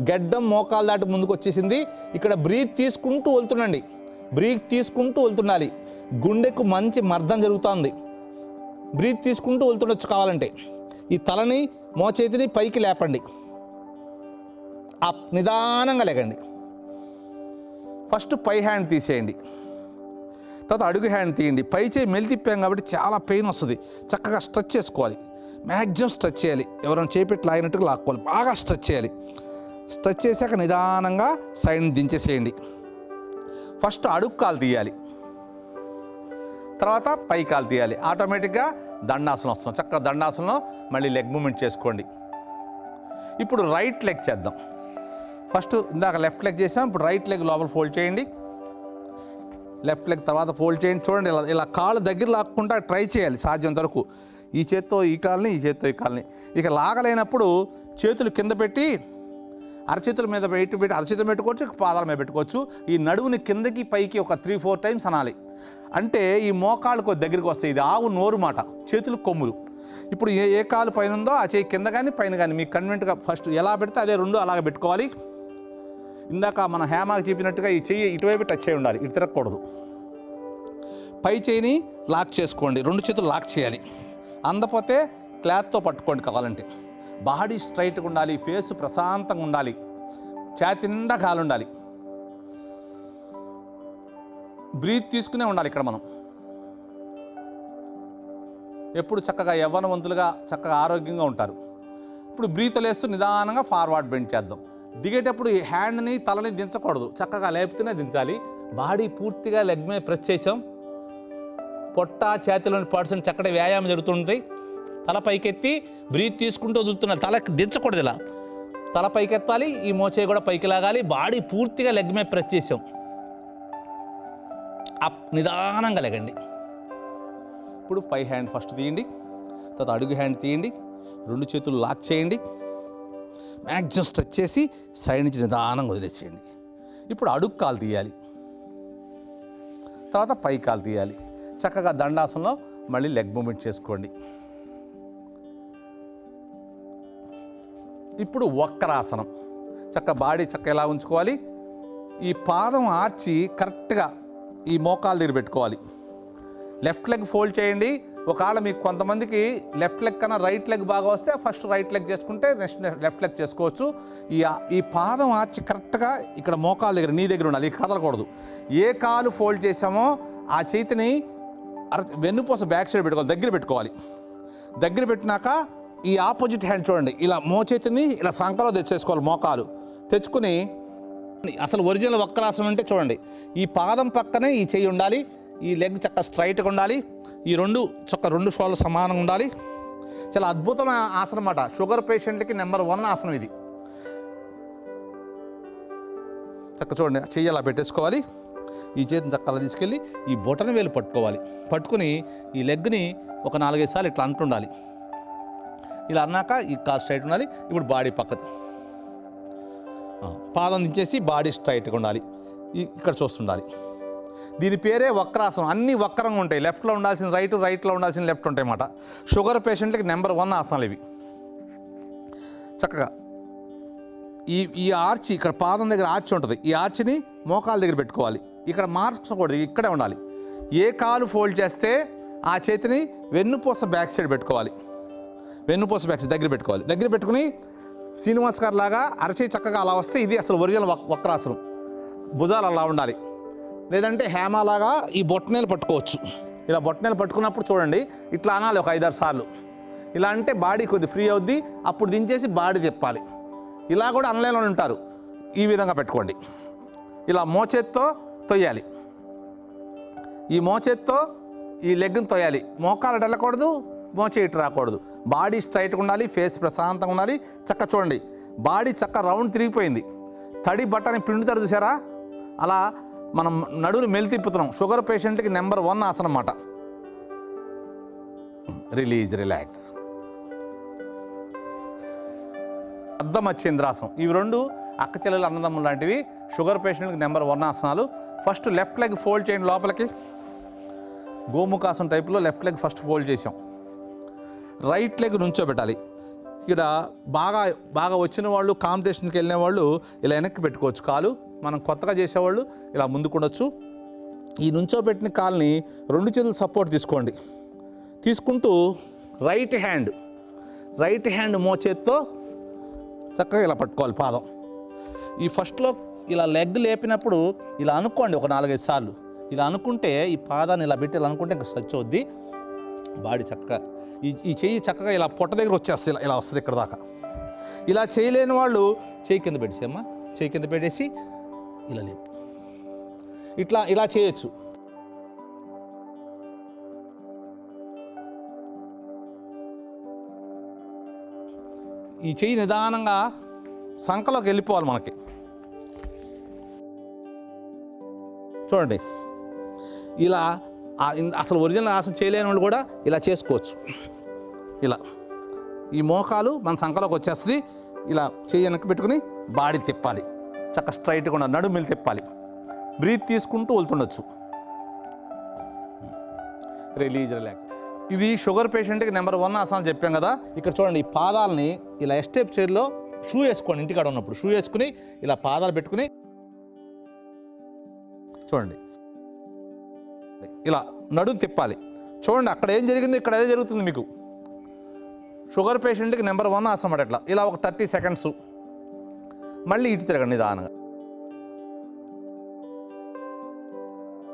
గడ్డం మోకాలు దాటి ముందుకు వచ్చేసింది. ఇక్కడ బ్రీత్ తీసుకుంటూ వెళ్తుండండి. బ్రీత్ తీసుకుంటూ వెళ్తుండాలి. గుండెకు మంచి మర్దం జరుగుతుంది. బ్రీత్ తీసుకుంటూ వెళ్తుండొచ్చు కావాలంటే. ఈ తలని మోచేతిని పైకి లేపండి. అప్ నిదానంగా లేకండి. ఫస్ట్ పై హ్యాండ్ తీసేయండి. తర్వాత అడుగు హ్యాండ్ తీయండి. పై చేయి మెలి తిప్పాం కాబట్టి చాలా పెయిన్ వస్తుంది. చక్కగా స్ట్రెచ్ చేసుకోవాలి. మ్యాక్సిమం స్ట్రెచ్ చేయాలి. ఎవరైనా చేపెట్టి లాగినట్టుగా లాక్కోవాలి. బాగా స్ట్రెచ్ చేయాలి. స్ట్రెచ్ చేశాక నిదానంగా సైడ్ దించేసేయండి. ఫస్ట్ అడుగు కాలు తీయాలి, తర్వాత పై కాలు తీయాలి. ఆటోమేటిక్గా దండాసనం వస్తాం. చక్కగా దండాసనంలో మళ్ళీ లెగ్ మూమెంట్ చేసుకోండి. ఇప్పుడు రైట్ లెగ్ చేద్దాం. ఫస్ట్ ఇందాక లెఫ్ట్ లెగ్ చేసాం, ఇప్పుడు రైట్ లెగ్ లోపల ఫోల్డ్ చేయండి. లెఫ్ట్ లెగ్ తర్వాత ఫోల్డ్ చేయండి. చూడండి, ఇలా కాళ్ళు దగ్గర లాక్కుండా ట్రై చేయాలి సాధ్యంత వరకు. ఈ చేత్తో ఈ కాల్ని, ఈ చేత్తో ఈ కాల్ని. ఇక లాగలేనప్పుడు చేతులు కింద పెట్టి అరచేతుల మీద పెట్టి అరచేతులు పెట్టుకోవచ్చు, పాదాల మీద పెట్టుకోవచ్చు. ఈ నడువుని కిందకి పైకి ఒక 3-4 టైమ్స్ అనాలి. అంటే ఈ మోకాళ్ళు కొద్ది దగ్గరికి వస్తాయి. ఇది ఆవు నోరు మాట, చేతులు కొమ్ములు. ఇప్పుడు ఏ కాలు పైన ఉందో ఆ చేయి కింద కానీ పైన కానీ మీకు కన్వెంట్గా ఫస్ట్ ఎలా పెడితే అదే రెండు అలాగే పెట్టుకోవాలి. ఇందాక మన హేమాకి చెప్పినట్టుగా ఈ చెయ్యి ఇటువైపు టచ్ అయి ఉండాలి, ఇటు తిరగకూడదు. పై చేయిని లాక్ చేసుకోండి, రెండు చేతులు లాక్ చేయాలి. అందపోతే క్లాత్తో పట్టుకోండి కావాలంటే. బాడీ స్ట్రైట్గా ఉండాలి, ఫేస్ ప్రశాంతంగా ఉండాలి, ఛాతి నిండా గాలి ఉండాలి. బ్రీత్ తీసుకునే ఉండాలి ఇక్కడ మనం. ఎప్పుడు చక్కగా యవ్వనవంతులుగా చక్కగా ఆరోగ్యంగా ఉంటారు. ఇప్పుడు బ్రీత్ లేస్తూ నిదానంగా ఫార్వర్డ్ బెండ్ చేద్దాం. దిగేటప్పుడు ఈ హ్యాండ్ని తలని దించకూడదు, చక్కగా లేపుతూనే దించాలి. బాడీ పూర్తిగా లెగ్ మీద ప్రెస్ చేసాం. పొట్ట ఛాతిలోని పార్ట్స్ చక్కటి వ్యాయామం జరుగుతుంటాయి. తల పైకెత్తి బ్రీత్ తీసుకుంటూ వదులుతున్నారు. తల దించకూడదు, ఇలా తల పైకెత్తాలి. ఈ మోచేయి కూడా పైకి లాగాలి. బాడీ పూర్తిగా లెగ్ మీద ప్రెస్ చేసాం. అప్ నిదానంగా లెగండి. ఇప్పుడు పై హ్యాండ్ ఫస్ట్ తీయండి, తర్వాత అడుగు హ్యాండ్ తీయండి, రెండు చేతులు లాక్ చేయండి, మ్యాక్సిమం స్ట్రెచ్ చేసి సైడ్ నుంచి నిదానంగా వదిలేసేయండి. ఇప్పుడు అడుగు కాలు తీయాలి, తర్వాత పై కాలు తీయాలి. చక్కగా దండాసనంలో మళ్ళీ లెగ్ మూమెంట్ చేసుకోండి. ఇప్పుడు వక్రాసనం. చక్కగా బాడీ చక్కగా ఎలా ఉంచుకోవాలి, ఈ పాదం ఆర్చి కరెక్ట్గా ఈ మోకాలు దగ్గర పెట్టుకోవాలి. లెఫ్ట్ లెగ్ ఫోల్డ్ చేయండి. ఒకవేళ మీకు కొంతమందికి లెఫ్ట్ లెగ్ కన్నా రైట్ లెగ్ బాగా వస్తే ఫస్ట్ రైట్ లెగ్ చేసుకుంటే నెక్స్ట్ లెఫ్ట్ లెగ్ చేసుకోవచ్చు. ఈ పాదం ఆర్చి కరెక్ట్గా ఇక్కడ మోకాలు దగ్గర నీ దగ్గర ఉండాలి, కదలకూడదు. ఏ కాలు ఫోల్డ్ చేసామో ఆ చేతిని వెన్నుపూస బ్యాక్ సైడ్ పెట్టుకోవాలి, దగ్గర పెట్టుకోవాలి. దగ్గర పెట్టినాక ఈ ఆపోజిట్ హ్యాండ్ చూడండి, ఇలా మోచేతిని ఇలా సంకలో తెచ్చేసుకోవాలి. మోకాలు తెచ్చుకుని అసలు ఒరిజినల్ వక్రాసనం అంటే చూడండి, ఈ పాదం పక్కనే ఈ చెయ్యి ఉండాలి, ఈ లెగ్ చక్కగా స్ట్రైట్గా ఉండాలి, ఈ రెండు షోల్డర్ సమానంగా ఉండాలి. చాలా అద్భుతమైన ఆసనం అన్నమాట. షుగర్ పేషెంట్లకి నెంబర్ 1 ఆసనం ఇది. చక్కగా చూడండి, చెయ్యి అలా పెట్టేసుకోవాలి. ఈ చేతిని చక్కగా తీసుకెళ్ళి ఈ బొటన వేలు పట్టుకోవాలి. పట్టుకుని ఈ లెగ్ని ఒక 4-5 సార్లు ఇట్లా అంటుండాలి. ఇలా అన్నాక ఈ కాలు స్ట్రైట్ ఉండాలి. ఇప్పుడు బాడీ పక్కది పాదం దించేసి బాడీ స్ట్రైట్గా ఉండాలి, ఇక్కడ చూస్తుండాలి. దీని పేరే వక్రాసనం. అన్నీ వక్రంగా ఉంటాయి. లెఫ్ట్లో ఉండాల్సిన రైట్, రైట్లో ఉండాల్సిన లెఫ్ట్ ఉంటాయి అన్నమాట. షుగర్ పేషెంట్లకి నెంబర్ 1 ఆసనాలు ఇవి. చక్కగా ఈ ఆర్చి ఇక్కడ పాదం దగ్గర ఆర్చి ఉంటుంది, ఈ ఆర్చిని మోకాల దగ్గర పెట్టుకోవాలి. ఇక్కడ మార్చకూడదు, ఇక్కడే ఉండాలి. ఏ కాలు ఫోల్డ్ చేస్తే ఆ చేతిని వెన్నుపూస బ్యాక్ సైడ్ పెట్టుకోవాలి. వెన్నుపూస బ్యాక్ సైడ్ దగ్గర పెట్టుకోవాలి. దగ్గర పెట్టుకుని శ్రీనివాస్ గారు లాగా అరచేయి చక్కగా అలా వస్తే ఇది అసలు ఒరిజినల్ వక్రాసనం. భుజాలు అలా ఉండాలి. లేదంటే హేమాలాగా ఈ బొట్టనేలు పట్టుకోవచ్చు. ఇలా బొట్టనేలు పట్టుకున్నప్పుడు చూడండి, ఇట్లా అనాలి ఒక 5-6 సార్లు. ఇలా అంటే బాడీ కొద్ది ఫ్రీ అవుద్ది. అప్పుడు దించేసి బాడీ తిప్పాలి. ఇలా కూడా అనలేని వాళ్ళు ఉంటారు. ఈ విధంగా పెట్టుకోండి. ఇలా మోచేత్తో తొయ్యాలి. ఈ మోచేత్తో ఈ లెగ్ని తొయ్యాలి. మోకాలు వెళ్ళకూడదు, మోచే ఇటు రాకూడదు. బాడీ స్ట్రైట్గా ఉండాలి, ఫేస్ ప్రశాంతంగా ఉండాలి. చక్క చూడండి, బాడీ చక్క రౌండ్ తిరిగిపోయింది. తడి బట్టని పిండుతారు చూసారా, అలా మనం నడువుని మెలి తిప్పుతున్నాం. షుగర్ పేషెంట్కి నెంబర్ 1 ఆసనం అన్నమాట. Release, relax. అర్ధమచ్చేంద్రాసనం. ఇవి రెండు అక్కచెల్లెలు అన్నదమ్ములు లాంటివి. షుగర్ పేషెంట్కి నెంబర్ 1 ఆసనాలు. ఫస్ట్ లెఫ్ట్ లెగ్ ఫోల్డ్ చేయండి లోపలికి. గోముఖాసనం టైప్లో లెఫ్ట్ లెగ్ ఫస్ట్ ఫోల్డ్ చేసాం. రైట్ లెగ్ నుంచోబెట్టాలి. ఇక్కడ బాగా వచ్చిన వాళ్ళు, కాంపిటీషన్కి వెళ్ళిన వాళ్ళు ఇలా వెనక్కి పెట్టుకోవచ్చు కాలు. మనం కొత్తగా చేసేవాళ్ళు ఇలా ముందుకుండొచ్చు. ఈ నుంచోబెట్టిన కాల్ని 2 చేతులు సపోర్ట్ తీసుకోండి. తీసుకుంటూ రైట్ హ్యాండ్ మోచేత్తో చక్కగా ఇలా పట్టుకోవాలి పాదం. ఈ ఫస్ట్లో ఇలా లెగ్ లేపినప్పుడు ఇలా అనుకోండి ఒక 4-5 సార్లు. ఇలా అనుకుంటే ఈ పాదాన్ని ఇలా పెట్టి ఇలా అనుకుంటే ఇంకా స్ట్రెచ్ అవుద్ది. బాడీ చక్కగా ఈ చెయ్యి చక్కగా ఇలా పొట్ట దగ్గర వచ్చేస్తుంది, ఇలా వస్తుంది ఇక్కడ దాకా. ఇలా చేయలేని వాళ్ళు చేయి కింద పెట్టేసమ్మా, చేయి కింద పెట్టేసి ఇలా లేపు. ఇలా చేయొచ్చు. ఈ చెయ్యి నిదానంగా సంకలోకి వెళ్ళిపోవాలి మనకి. చూడండి, ఇలా అసలు ఒరిజినల్ ఆసనం చేయలేని వాళ్ళు కూడా ఇలా చేసుకోవచ్చు. ఇలా ఈ మోకాలు మన సంకలోకి వచ్చేస్తుంది. ఇలా చెయ్యి వెనక్కి పెట్టుకుని బాడీ తిప్పాలి, చక్కగా స్ట్రైట్గా ఉండాలి, నడుము తిప్పాలి, బ్రీత్ తీసుకుంటూ వెళ్తుండొచ్చు. రిలాక్స్. ఇవి షుగర్ పేషెంట్కి నెంబర్ 1 ఆసనాలు చెప్పాం కదా. ఇక్కడ చూడండి, ఈ పాదాలని ఇలా ఎస్టేప్ చైర్లో షూ వేసుకోండి. ఇంటికాడ ఉన్నప్పుడు షూ వేసుకుని ఇలా పాదాలు పెట్టుకుని చూడండి, ఇలా నడుము తిప్పాలి. చూడండి, అక్కడ ఏం జరిగిందో ఇక్కడ అదే జరుగుతుంది మీకు. షుగర్ పేషెంట్కి నెంబర్ 1 ఆసనం అట్లా. ఇలా ఒక 30 సెకండ్స్ మళ్ళీ ఇటు తిరగండి నిదానంగా.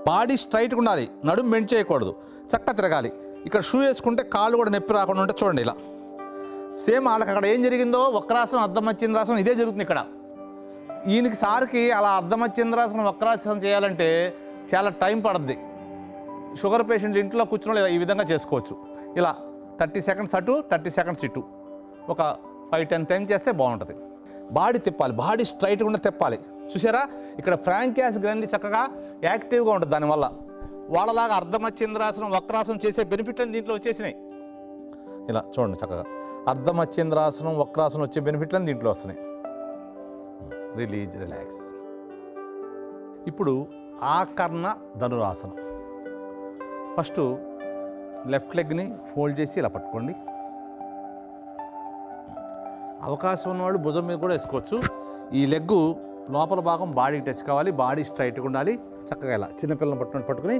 బాడీ స్ట్రైట్గా ఉండాలి, నడుము బెండ్ చేయకూడదు, చక్కగా తిరగాలి. ఇక్కడ షూ వేసుకుంటే కాళ్ళు కూడా నొప్పి రాకుండా ఉంటే చూడండి ఇలా. సేమ్ వాళ్ళకి అక్కడ ఏం జరిగిందో వక్రాసనం, అర్ధమచ్చేంద్రాసనం ఇదే జరుగుతుంది ఇక్కడ. ఈయనకి సార్కి అలా అర్ధమచ్చేంద్రాసనం, వక్రాసనం చేయాలంటే చాలా టైం పడుద్ది. షుగర్ పేషెంట్ ఇంట్లో కూర్చున్న ఈ విధంగా చేసుకోవచ్చు. ఇలా 30 సెకండ్స్ అటు, 30 సెకండ్స్ ఇటు, ఒక 5-10 టైం చేస్తే బాగుంటుంది. బాడీ తిప్పాలి, బాడీ స్ట్రైట్గా ఉండి తిప్పాలి. చూసారా, ఇక్కడ ఫ్రాంకియాస్ గ్రంథి చక్కగా యాక్టివ్గా ఉంటుంది. దానివల్ల వాళ్ళలాగా అర్ధమచ్చేంద్రాసనం, వక్రాసనం చేసే బెనిఫిట్లను దీంట్లో వచ్చేసినాయి. ఇలా చూడండి, చక్కగా అర్ధమచ్చేంద్రాసనం, వక్రాసనం వచ్చే బెనిఫిట్లను దీంట్లో వస్తున్నాయి. రిలాక్స్. ఇప్పుడు ఆకర్ణ ధనురాసనం. ఫస్ట్ లెఫ్ట్ లెగ్ని ఫోల్డ్ చేసి ఇలా పట్టుకోండి. అవకాశం ఉన్నవాళ్ళు భుజం మీద కూడా వేసుకోవచ్చు. ఈ లెగ్గు లోపల భాగం బాడీకి టచ్ కావాలి, బాడీ స్ట్రైట్గా ఉండాలి. చక్కగా ఇలా చిన్నపిల్లలను పట్టుకుని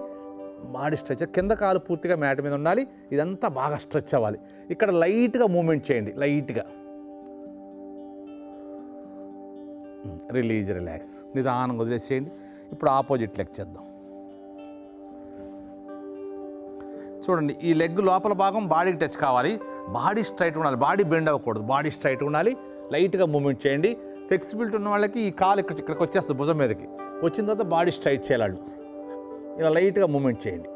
బాడీ స్ట్రెచ్, కింద కాలు పూర్తిగా మ్యాట్ మీద ఉండాలి. ఇదంతా బాగా స్ట్రెచ్ అవ్వాలి. ఇక్కడ లైట్గా మూమెంట్ చేయండి, లైట్గా. రిలాక్స్. నిదానంగా వదిలేసేయండి. ఇప్పుడు ఆపోజిట్ లెగ్ చేద్దాం. చూడండి, ఈ లెగ్ లోపల భాగం బాడీకి టచ్ కావాలి, బాడీ స్ట్రైట్గా ఉండాలి, బాడీ బెండ్ అవ్వకూడదు, బాడీ స్ట్రైట్గా ఉండాలి. లైట్గా మూమెంట్ చేయండి. ఫ్లెక్సిబిలిటీ ఉన్న వాళ్ళకి ఈ కాలు ఇక్కడికి వచ్చేస్తుంది, భుజం మీదకి వచ్చిన తర్వాత బాడీ స్ట్రైట్ చేయాలి. ఇలా లైట్గా మూమెంట్ చేయండి.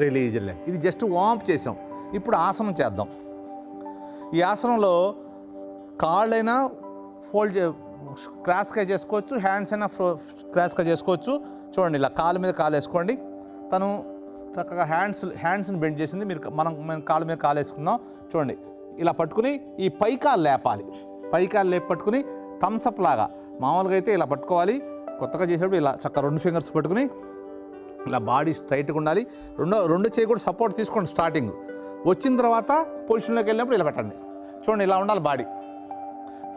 Release leg. ఇది జస్ట్ వార్మప్ చేసాం. ఇప్పుడు ఆసనం చేద్దాం. ఈ ఆసనంలో కాళ్ళైనా ఫోల్డ్ క్రాస్గా చేసుకోవచ్చు, హ్యాండ్స్ అయినా క్రాస్గా చేసుకోవచ్చు. చూడండి, ఇలా కాలు మీద కాలు వేసుకోండి. తను చక్కగా హ్యాండ్స్ని బెండ్ చేసింది, మనం కాళ్ళ మీద కాలు వేసుకుందాం. చూడండి, ఇలా పట్టుకుని ఈ పైకాలు లేపాలి. పైకాలు లేపి పట్టుకుని థమ్స్అప్ లాగా, మామూలుగా అయితే ఇలా పట్టుకోవాలి. కొత్తగా చేసేటప్పుడు ఇలా చక్కగా 2 ఫింగర్స్ పట్టుకుని ఇలా బాడీ స్ట్రైట్గా ఉండాలి. రెండు చేయి కూడా సపోర్ట్ తీసుకోండి. స్టార్టింగ్ వచ్చిన తర్వాత పొజిషన్లోకి వెళ్ళినప్పుడు ఇలా పెట్టండి. చూడండి, ఇలా ఉండాలి బాడీ.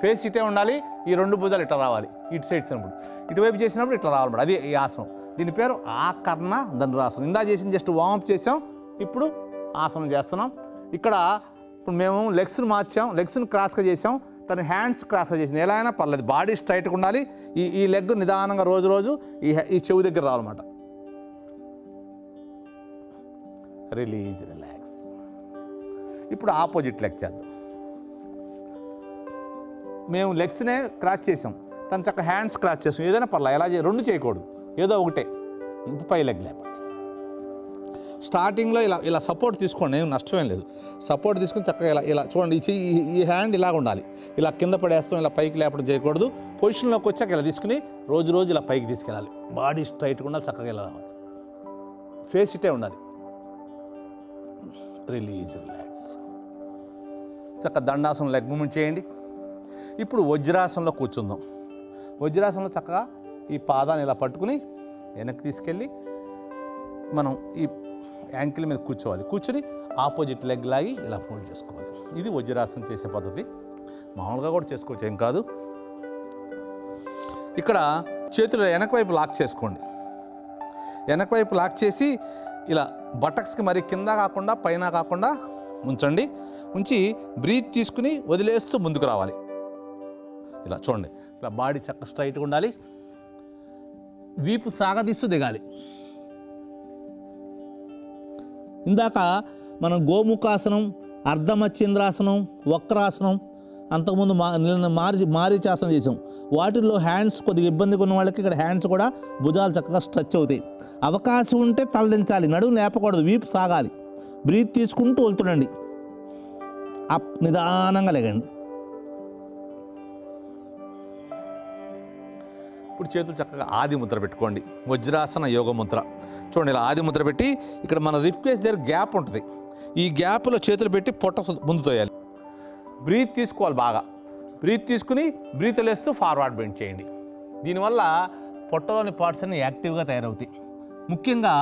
ఫేస్ ఇటే ఉండాలి. ఈ 2 భుజాలు ఇట్లా రావాలి. ఇటు సైడ్ చేసినప్పుడు, ఇటువైపు చేసినప్పుడు ఇట్లా రావాలి. అది ఈ ఆసనం. దీని పేరు ఆకర్ణ ధనురాసనం. ఇందా చేసింది జస్ట్ వార్మప్ చేసాం. ఇప్పుడు ఆసనం చేస్తున్నాం. ఇక్కడ ఇప్పుడు మేము లెగ్స్ని మార్చాం, లెగ్స్ని క్రాస్గా చేసాం. తను హ్యాండ్స్ క్రాస్గా చేసింది. ఎలా అయినా పర్లేదు, బాడీ స్ట్రైట్గా ఉండాలి. ఈ లెగ్ నిదానంగా రోజు ఈ చెవి దగ్గర రావాలన్నమాట. రిలాక్స్. ఇప్పుడు ఆపోజిట్ లెగ్ చేద్దాం. మేము లెగ్స్నే క్రాచ్ చేసాం, తను చక్క హ్యాండ్స్ క్రాచ్ చేసాం. ఏదైనా పర్లేదు, ఎలా 2 చేయకూడదు, ఏదో ఒకటే. పై లెగ్ లేపాలి. స్టార్టింగ్లో ఇలా సపోర్ట్ తీసుకోండి, ఏం నష్టమేం లేదు. సపోర్ట్ తీసుకుని చక్కగా ఇలా చూడండి, ఈ హ్యాండ్ ఇలాగ ఉండాలి. ఇలా కింద పడేస్తాం, ఇలా పైకి లేపడం చేయకూడదు. పొజిషన్లోకి వచ్చాక ఇలా తీసుకుని రోజు ఇలా పైకి తీసుకెళ్ళాలి. బాడీ స్ట్రైట్గా ఉండాలి, చక్కగా ఇలా రావాలి. ఫేస్ ఇటే ఉండాలి. రిలాక్స్. చక్కగా దండాసనం లెగ్ మూమెంట్ చేయండి. ఇప్పుడు వజ్రాసనంలో కూర్చుందాం. వజ్రాసనంలో చక్కగా ఈ పాదాన్ని ఇలా పట్టుకుని వెనక్కి తీసుకెళ్ళి మనం ఈ యాంకిల్ మీద కూర్చోవాలి. కూర్చొని ఆపోజిట్ లెగ్ లాగి ఇలా ఫోల్డ్ చేసుకోవాలి. ఇది వజ్రాసనం చేసే పద్ధతి. మామూలుగా కూడా చేసుకోవచ్చు, ఏం కాదు. ఇక్కడ చేతులు వెనక వైపు లాక్ చేసుకోండి. వెనక వైపు లాక్ చేసి ఇలా బటక్స్కి మరి కింద కాకుండా పైన కాకుండా ఉంచండి. ఉంచి బ్రీత్ తీసుకుని వదిలేస్తూ ముందుకు రావాలి. ఇలా చూడండి, ఇలా బాడీ చక్క స్ట్రైట్గా ఉండాలి. వీపు సాగదీస్తూ దిగాలి. ఇందాక మనం గోముఖాసనం, అర్ధమచ్చింద్రాసనం, వక్రాసనం, అంతకుముందు మారీచాసనం చేసాం. వాటిల్లో హ్యాండ్స్ కొద్దిగా ఇబ్బందిగా ఉన్న వాళ్ళకి ఇక్కడ హ్యాండ్స్ కూడా భుజాలు చక్కగా స్ట్రెచ్ అవుతాయి. అవకాశం ఉంటే తలదించాలి, నడుము లేపకూడదు, వీపు సాగాలి. బ్రీత్ తీసుకుంటూ వెళ్తుండండి. అప్, నిదానంగా లేగండి. ఇప్పుడు చేతులు చక్కగా ఆది ముద్ర పెట్టుకోండి. వజ్రాసన యోగ ముద్ర. చూడండి, ఇలా ఆది ముద్ర పెట్టి ఇక్కడ మన రిప్కేస్ దగ్గర గ్యాప్ ఉంటుంది. ఈ గ్యాప్లో చేతులు పెట్టి పొట్ట ముందు తోయాలి. బ్రీత్ తీసుకోవాలి బాగా. బ్రీత్ తీసుకుని బ్రీత్ లేస్తూ ఫార్వర్డ్ బెండ్ చేయండి. దీనివల్ల పొట్టలోని పార్ట్స్ అన్ని యాక్టివ్గా తయారవుతాయి. ముఖ్యంగా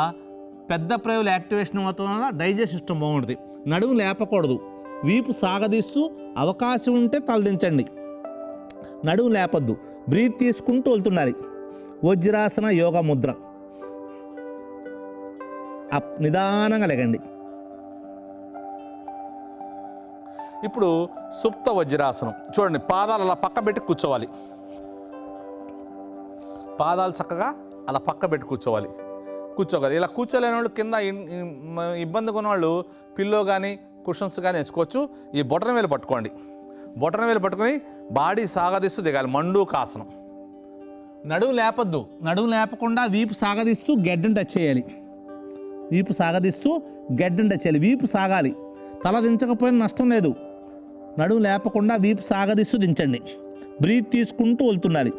పెద్ద ప్రేవులు యాక్టివేషన్ అవుతాం వల్ల డైజెస్ట్ సిస్టమ్ బాగుంటుంది. నడుము లేపకూడదు, వీపు సాగదీస్తూ అవకాశం ఉంటే తలదించండి, నడుము లేపద్దు. బ్రీత్ తీసుకుంటూ వెళ్తుండాలి. వజ్రాసన యోగ ముద్ర. అప్, నిదానంగా లేగండి. ఇప్పుడు సుప్త వజ్రాసనం. చూడండి, పాదాలు అలా పక్క పెట్టి కూర్చోవాలి. పాదాలు చక్కగా అలా పక్క పెట్టి కూర్చోవాలి. ఇలా కూర్చోలేని వాళ్ళు కింద ఇబ్బందిగా ఉన్న వాళ్ళు పిల్లో కానీ కుషన్స్ కానీ వేసుకోవచ్చు. ఈ బొటన వేలు పట్టుకోండి. బొటన వేలు పట్టుకొని బాడీ సాగదీస్తూ దిగాలి. మండూకాసనం. నడుము లేపద్దు, నడుము లేపకుండా వీపు సాగదీస్తూ గెడ్డను టచ్ చేయాలి. వీపు సాగదీస్తూ గెడ్డను టచ్ చేయాలి. వీపు సాగాలి, తల దించకపోయినా నష్టం లేదు. నడుము లేపకుండా వీపు సాగదీస్తూ దించండి. బ్రీత్ తీసుకుంటూ వెళ్తుండాలి.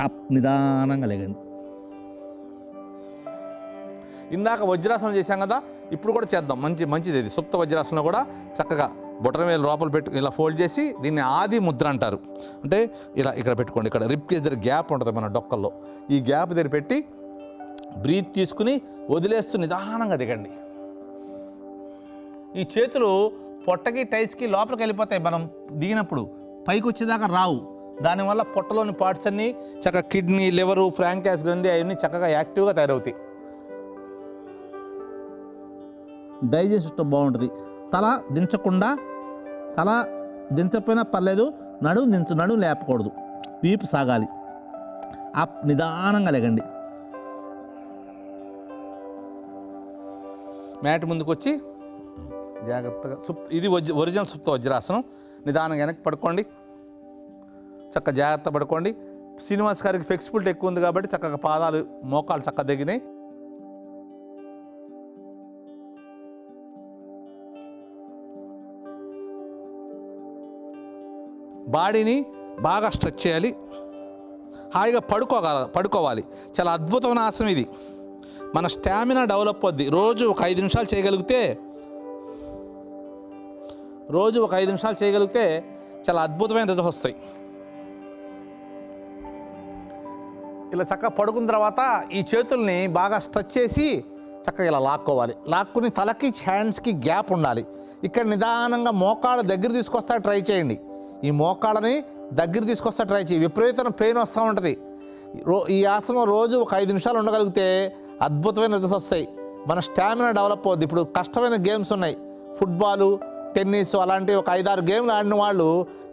అప్, నిదానంగా లేగండి. ఇందాక వజ్రాసనం చేశాం కదా, ఇప్పుడు కూడా చేద్దాం. మంచిది ఇది. సుప్త వజ్రాసనంలో కూడా చక్కగా బొటన వేలు లోపల పెట్టు ఇలా ఫోల్డ్ చేసి దీన్ని ఆది ముద్ర అంటారు. అంటే ఇలా ఇక్కడ పెట్టుకోండి. ఇక్కడ రిబ్కేజ్ దగ్గర గ్యాప్ ఉంటుంది మన డొక్కల్లో. ఈ గ్యాప్ దగ్గర పెట్టి బ్రీత్ తీసుకుని వదిలేస్తూ నిదానంగా దిగండి. ఈ చేతులు పొట్టకి టైస్కి లోపలికి వెళ్ళిపోతాయి. మనం దిగినప్పుడు పైకి వచ్చేదాకా రావు. దానివల్ల పొట్టలోని పార్ట్స్ అన్నీ చక్కగా కిడ్నీ, లివరు, ఫ్రాంకాస్ గ్రంథి అవన్నీ చక్కగా యాక్టివ్గా తయారవుతాయి. డైజెస్ట్ సిస్టమ్ బాగుంటుంది. తల దించకపోయినా పర్లేదు, నడుము లేపకూడదు, వీపు సాగాలి. అప్, నిదానంగా లేగండి. మ్యాట్ ముందుకు వచ్చి జాగ్రత్తగా ఇది ఒరిజినల్ సుప్త వజ్రాసనం. నిదానంగా వెనక్కి పడుకోండి. చక్కగా జాగ్రత్త పడుకోండి. శ్రీనివాస్ గారికి ఫ్లెక్సిబిలిటీ ఎక్కువ ఉంది కాబట్టి చక్కగా పాదాలు, మోకాలు చక్కగా దిగినాయి. బాడీని బాగా స్ట్రెచ్ చేయాలి. హాయిగా పడుకోవాలి. చాలా అద్భుతమైన ఆసనం ఇది. మన స్టామినా డెవలప్ అవుద్ది. రోజు ఒక 5 నిమిషాలు చేయగలిగితే చాలా అద్భుతమైన రిజల్ట్స్ వస్తాయి. ఇలా చక్కగా పడుకున్న తర్వాత ఈ చేతుల్ని బాగా స్ట్రెచ్ చేసి చక్కగా ఇలా లాక్కుని తలకి హ్యాండ్స్కి గ్యాప్ ఉండాలి. ఇక్కడ నిదానంగా మోకాళ్ళ దగ్గర తీసుకొస్తా ట్రై చేయండి. ఈ మోకాళ్ళని దగ్గర తీసుకొస్తా ట్రై చేయి. విపరీతమైన పెయిన్ వస్తూ ఉంటుంది. ఈ ఆసనం రోజు ఒక 5 నిమిషాలు ఉండగలిగితే అద్భుతమైన రిజల్ట్స్ వస్తాయి. మన స్టామినా డెవలప్ అవుద్ది. ఇప్పుడు కష్టమైన గేమ్స్ ఉన్నాయి, ఫుట్బాలు, టెన్నిస్, అలాంటి ఒక 5-6 గేమ్లు ఆడిన వాళ్ళు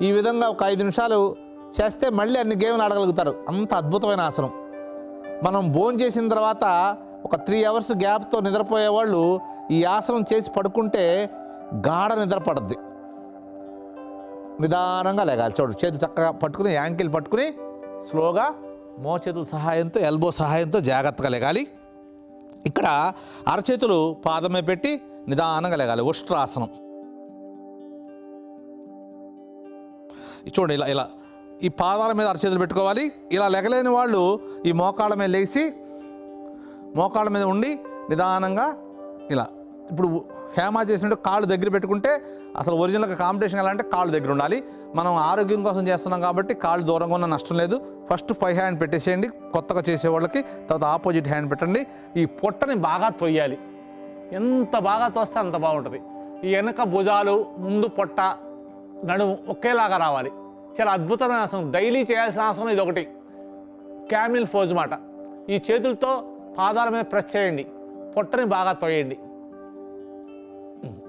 ఈ విధంగా ఒక 5 నిమిషాలు చేస్తే మళ్ళీ అన్ని గేమ్లు ఆడగలుగుతారు. అంత అద్భుతమైన ఆసనం. మనం భోజనం చేసిన తర్వాత ఒక 3 అవర్స్ గ్యాప్తో నిద్రపోయేవాళ్ళు ఈ ఆసనం చేసి పడుకుంటే గాఢ నిద్ర పడుద్ది. నిదానంగా లేగాలి. చూడండి, చేతులు చక్కగా పట్టుకుని, యాంకిల్ పట్టుకుని స్లోగా మోచేతుల సహాయంతో, ఎల్బో సహాయంతో జాగ్రత్తగా లేగాలి. ఇక్కడ అరచేతులు పాదమే పెట్టి నిదానంగా లేగాలి. ఉష్ట్రాసనం. చూడండి, ఇలా ఈ పాదాల మీద అరచేతులు పెట్టుకోవాలి. ఇలా లెగలేని వాళ్ళు ఈ మోకాళ్ళ మీద లేచి మోకాళ్ళ మీద ఉండి నిదానంగా ఇలా ఇప్పుడు హేమా చేసినట్టు కాళ్ళు దగ్గర పెట్టుకుంటే అసలు ఒరిజినల్గా కాంపిటీషన్ ఎలా అంటే కాళ్ళు దగ్గర ఉండాలి. మనం ఆరోగ్యం కోసం చేస్తున్నాం కాబట్టి కాళ్ళు దూరంగా ఉన్న నష్టం లేదు. ఫస్ట్ 5 హ్యాండ్ పెట్టేసేయండి కొత్తగా చేసేవాళ్ళకి. తర్వాత ఆపోజిట్ హ్యాండ్ పెట్టండి. ఈ పొట్టని బాగా తొయ్యాలి. ఎంత బాగా తోస్తే అంత బాగుంటుంది. ఈ వెనక భుజాలు, ముందు పొట్ట, నడుము ఒకేలాగా రావాలి. చాలా అద్భుతమైన ఆసనం. డైలీ చేయాల్సిన ఆసనం ఇది ఒకటి. క్యామిల్ పోజ్ మాట. ఈ చేతులతో పాదాల మీద ప్రెస్ చేయండి, పొట్టని బాగా తోయండి.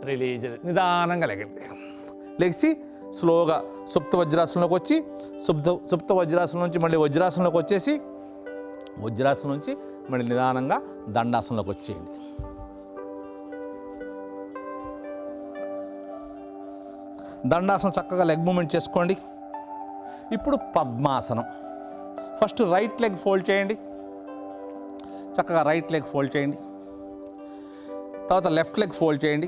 రిలీజ్. నిదానంగా లెగిసి స్లోగా సుప్త వజ్రాసనంలోకి వచ్చి సుప్త వజ్రాసనం నుంచి మళ్ళీ వజ్రాసనంలోకి వచ్చేసి వజ్రాసనం నుంచి మళ్ళీ నిదానంగా దండాసనంలోకి వచ్చేయండి. దండాసనం చక్కగా లెగ్ మూమెంట్ చేసుకోండి. ఇప్పుడు పద్మాసనం. ఫస్ట్ రైట్ లెగ్ ఫోల్డ్ చేయండి, చక్కగా రైట్ లెగ్ ఫోల్డ్ చేయండి. తర్వాత లెఫ్ట్ లెగ్ ఫోల్డ్ చేయండి.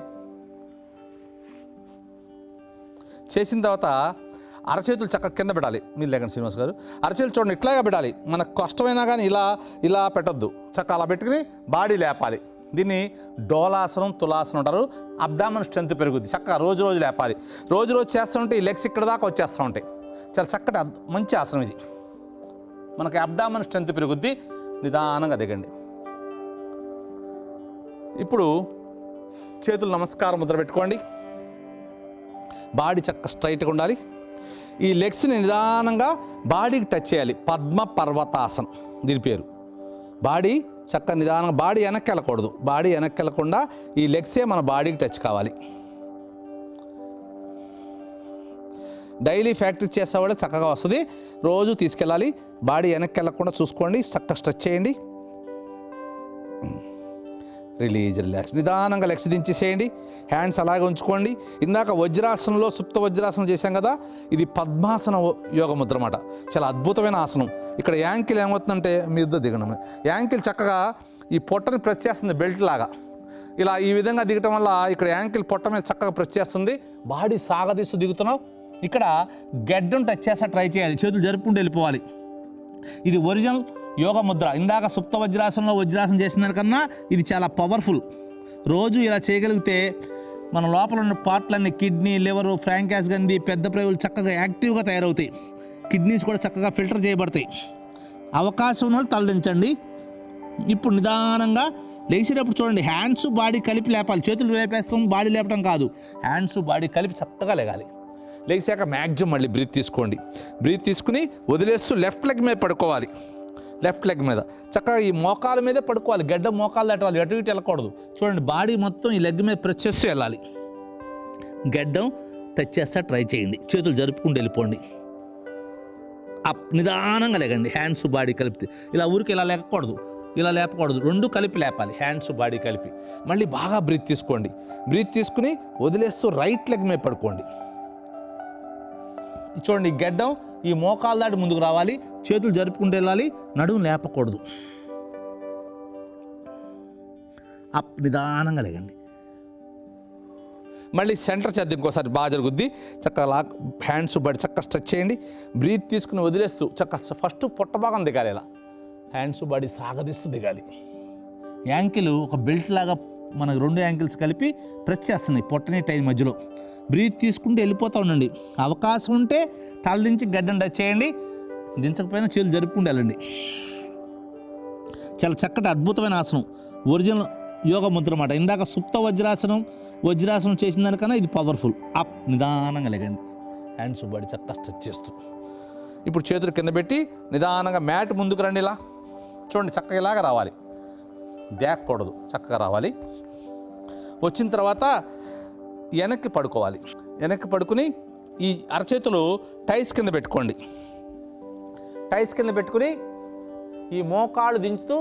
చేసిన తర్వాత అరచేతులు చక్కగా కింద పెట్టాలి. మీరు లేకండి శ్రీనివాస్ గారు, అరచేతులు చూడండి ఇట్లాగా పెట్టాలి. మనకు కష్టమైనా కానీ ఇలా పెట్టొద్దు, చక్కగా అలా పెట్టుకుని బాడీ లేపాలి. దీన్ని డోలాసనం, తులాసనం అంటారు. అబ్డామన్ స్ట్రెంత్ పెరుగుద్ది. చక్కగా రోజు లేపాలి. రోజు చేస్తూ ఉంటే ఈ లెగ్స్ ఇక్కడ దాకా వచ్చేస్తూ ఉంటాయి. చాలా చక్కటి మంచి ఆసనం ఇది. మనకి అబ్డామన్ స్ట్రెంత్ పెరుగుద్ది. నిదానంగా దిగండి. ఇప్పుడు చేతులు నమస్కారం ముద్ర పెట్టుకోండి. బాడీ చక్క స్ట్రైట్గా ఉండాలి. ఈ లెగ్స్ని నిదానంగా బాడీకి టచ్ చేయాలి. పద్మ పర్వతాసనం దీని పేరు. బాడీ చక్క నిదానంగా, బాడీ వెనక్కి వెళ్ళకూడదు. బాడీ వెనక్కి వెళ్ళకుండా ఈ లెగ్సే మన బాడీకి టచ్ కావాలి. డైలీ ప్రాక్టీస్ చేసేవాళ్ళు చక్కగా వస్తుంది. రోజు తీసుకెళ్ళాలి. బాడీ వెనక్కి వెళ్ళకుండా చూసుకోండి. చక్కగా స్ట్రెచ్ చేయండి. రిలాక్స్. నిదానంగా లెగ్స్ దించేసేయండి. హ్యాండ్స్ అలాగే ఉంచుకోండి. ఇందాక వజ్రాసనంలో సుప్త వజ్రాసనం చేశాం కదా, ఇది పద్మాసన యోగ ముద్ర అన్నమాట. చాలా అద్భుతమైన ఆసనం. ఇక్కడ యాంకిల్ ఏమవుతుందంటే, మీ ఇద్దరు దిగడం, యాంకిల్ చక్కగా ఈ పొట్టని ప్రెస్ చేస్తుంది బెల్ట్ లాగా. ఇలా ఈ విధంగా దిగటం వల్ల ఇక్కడ యాంకిల్ పొట్ట మీద చక్కగా ప్రెస్ చేస్తుంది. బాడీ సాగదీస్తూ దిగుతున్నావు. ఇక్కడ గెడ్డం టచ్ చేస్తా ట్రై చేయాలి. చేతులు జరుపుకుంటూ వెళ్ళిపోవాలి. ఇది ఒరిజినల్ యోగ ముద్ర. ఇందాక సుప్త వజ్రాసనంలో వజ్రాసనం చేసిన దానికన్నా ఇది చాలా పవర్ఫుల్. రోజు ఇలా చేయగలిగితే మన లోపల ఉన్న పార్ట్లన్నీ, కిడ్నీ, లివరు, ఫ్రాంకాస్ గంది, పెద్ద ప్రేగులు చక్కగా యాక్టివ్గా తయారవుతాయి. కిడ్నీస్ కూడా చక్కగా ఫిల్టర్ చేయబడతాయి. అవకాశం ఉన్న వాళ్ళు తలదించండి. ఇప్పుడు నిదానంగా లేచినప్పుడు చూడండి, హ్యాండ్స్ బాడీ కలిపి లేపాలి. చేతులు లేపేస్తాం, బాడీ లేపడం కాదు. హ్యాండ్స్ బాడీ కలిపి చక్కగా లేగాలి. లేచాక మ్యాక్సిమం మళ్ళీ బ్రీత్ తీసుకోండి. బ్రీత్ తీసుకుని వదిలేస్తూ లెఫ్ట్ లెగ్ మీద పడుకోవాలి. లెఫ్ట్ లెగ్ మీద చక్కగా ఈ మోకాల మీదే పడుకోవాలి. గడ్డ మోకాలు దాటాలి, అటు ఇటు వెళ్ళకూడదు. చూడండి, బాడీ మొత్తం ఈ లెగ్ మీద ప్రెస్ చేస్తూ వెళ్ళాలి. గడ్డం టచ్ చేస్తా ట్రై చేయండి. చేతులు జరుపుకుంటూ వెళ్ళిపోండి. అప్ నిదానంగా లేకండి. హ్యాండ్స్ బాడీ కలిపి ఇలా ఊరికి ఇలా లేకూడదు, ఇలా లేపకూడదు. రెండు కలిపి లేపాలి, హ్యాండ్స్ బాడీ కలిపి. మళ్ళీ బాగా బ్రీత్ తీసుకోండి. బ్రీత్ తీసుకుని వదిలేస్తూ రైట్ లెగ్ మీద పడుకోండి. చూడండి, గడ్డం ఈ మోకాలు దాటి ముందుకు రావాలి. చేతులు జరుపుకుంటూ వెళ్ళాలి. నడుము లేపకూడదు. అప్ నిదానంగా లేకండి. మళ్ళీ సెంటర్ చేద్దాం ఇంకోసారి, బాగా జరుగుద్ది. చక్కగా హ్యాండ్స్ బడి చక్కగా స్ట్రెచ్ చేయండి. బ్రీత్ తీసుకుని వదిలేస్తూ చక్కగా ఫస్ట్ పొట్ట భాగం దిగాలి. ఇలా హ్యాండ్స్ బాడీ సాగదీస్తూ దిగాలి. యాంకిల్ ఒక బెల్ట్ లాగా మనకు రెండు యాంకిల్స్ కలిపి ప్రెస్ చేస్తున్నాయి పొట్టని టైం మధ్యలో. బ్రీత్ తీసుకుంటూ వెళ్ళిపోతూ ఉండండి. అవకాశం ఉంటే తల దించి గడ్డం టచ్ చేయండి. దించకపోయినా చేతులు జరుపుకుంటూ వెళ్ళండి. చాలా చక్కటి అద్భుతమైన ఆసనం, ఒరిజినల్ యోగ ముద్ర అన్నమాట. ఇందాక సుప్త వజ్రాసనం చేసిన దానికన్నా ఇది పవర్ఫుల్. అప్ నిదానంగా లేకండి. హ్యాండ్స్ బాడీ చక్కగా స్ట్రెచ్ చేస్తూ ఇప్పుడు చేతులు కింద పెట్టి నిదానంగా మ్యాట్ ముందుకు రండి. ఇలా చూడండి, చక్కగా ఇలాగా రావాలి. దేక్కూడదు, చక్కగా రావాలి. వచ్చిన తర్వాత వెనక్కి పడుకోవాలి. వెనక్కి పడుకుని ఈ అరచేతులు టైస్ కింద పెట్టుకోండి. టైస్ కింద పెట్టుకుని ఈ మోకాళ్ళు దించుతూ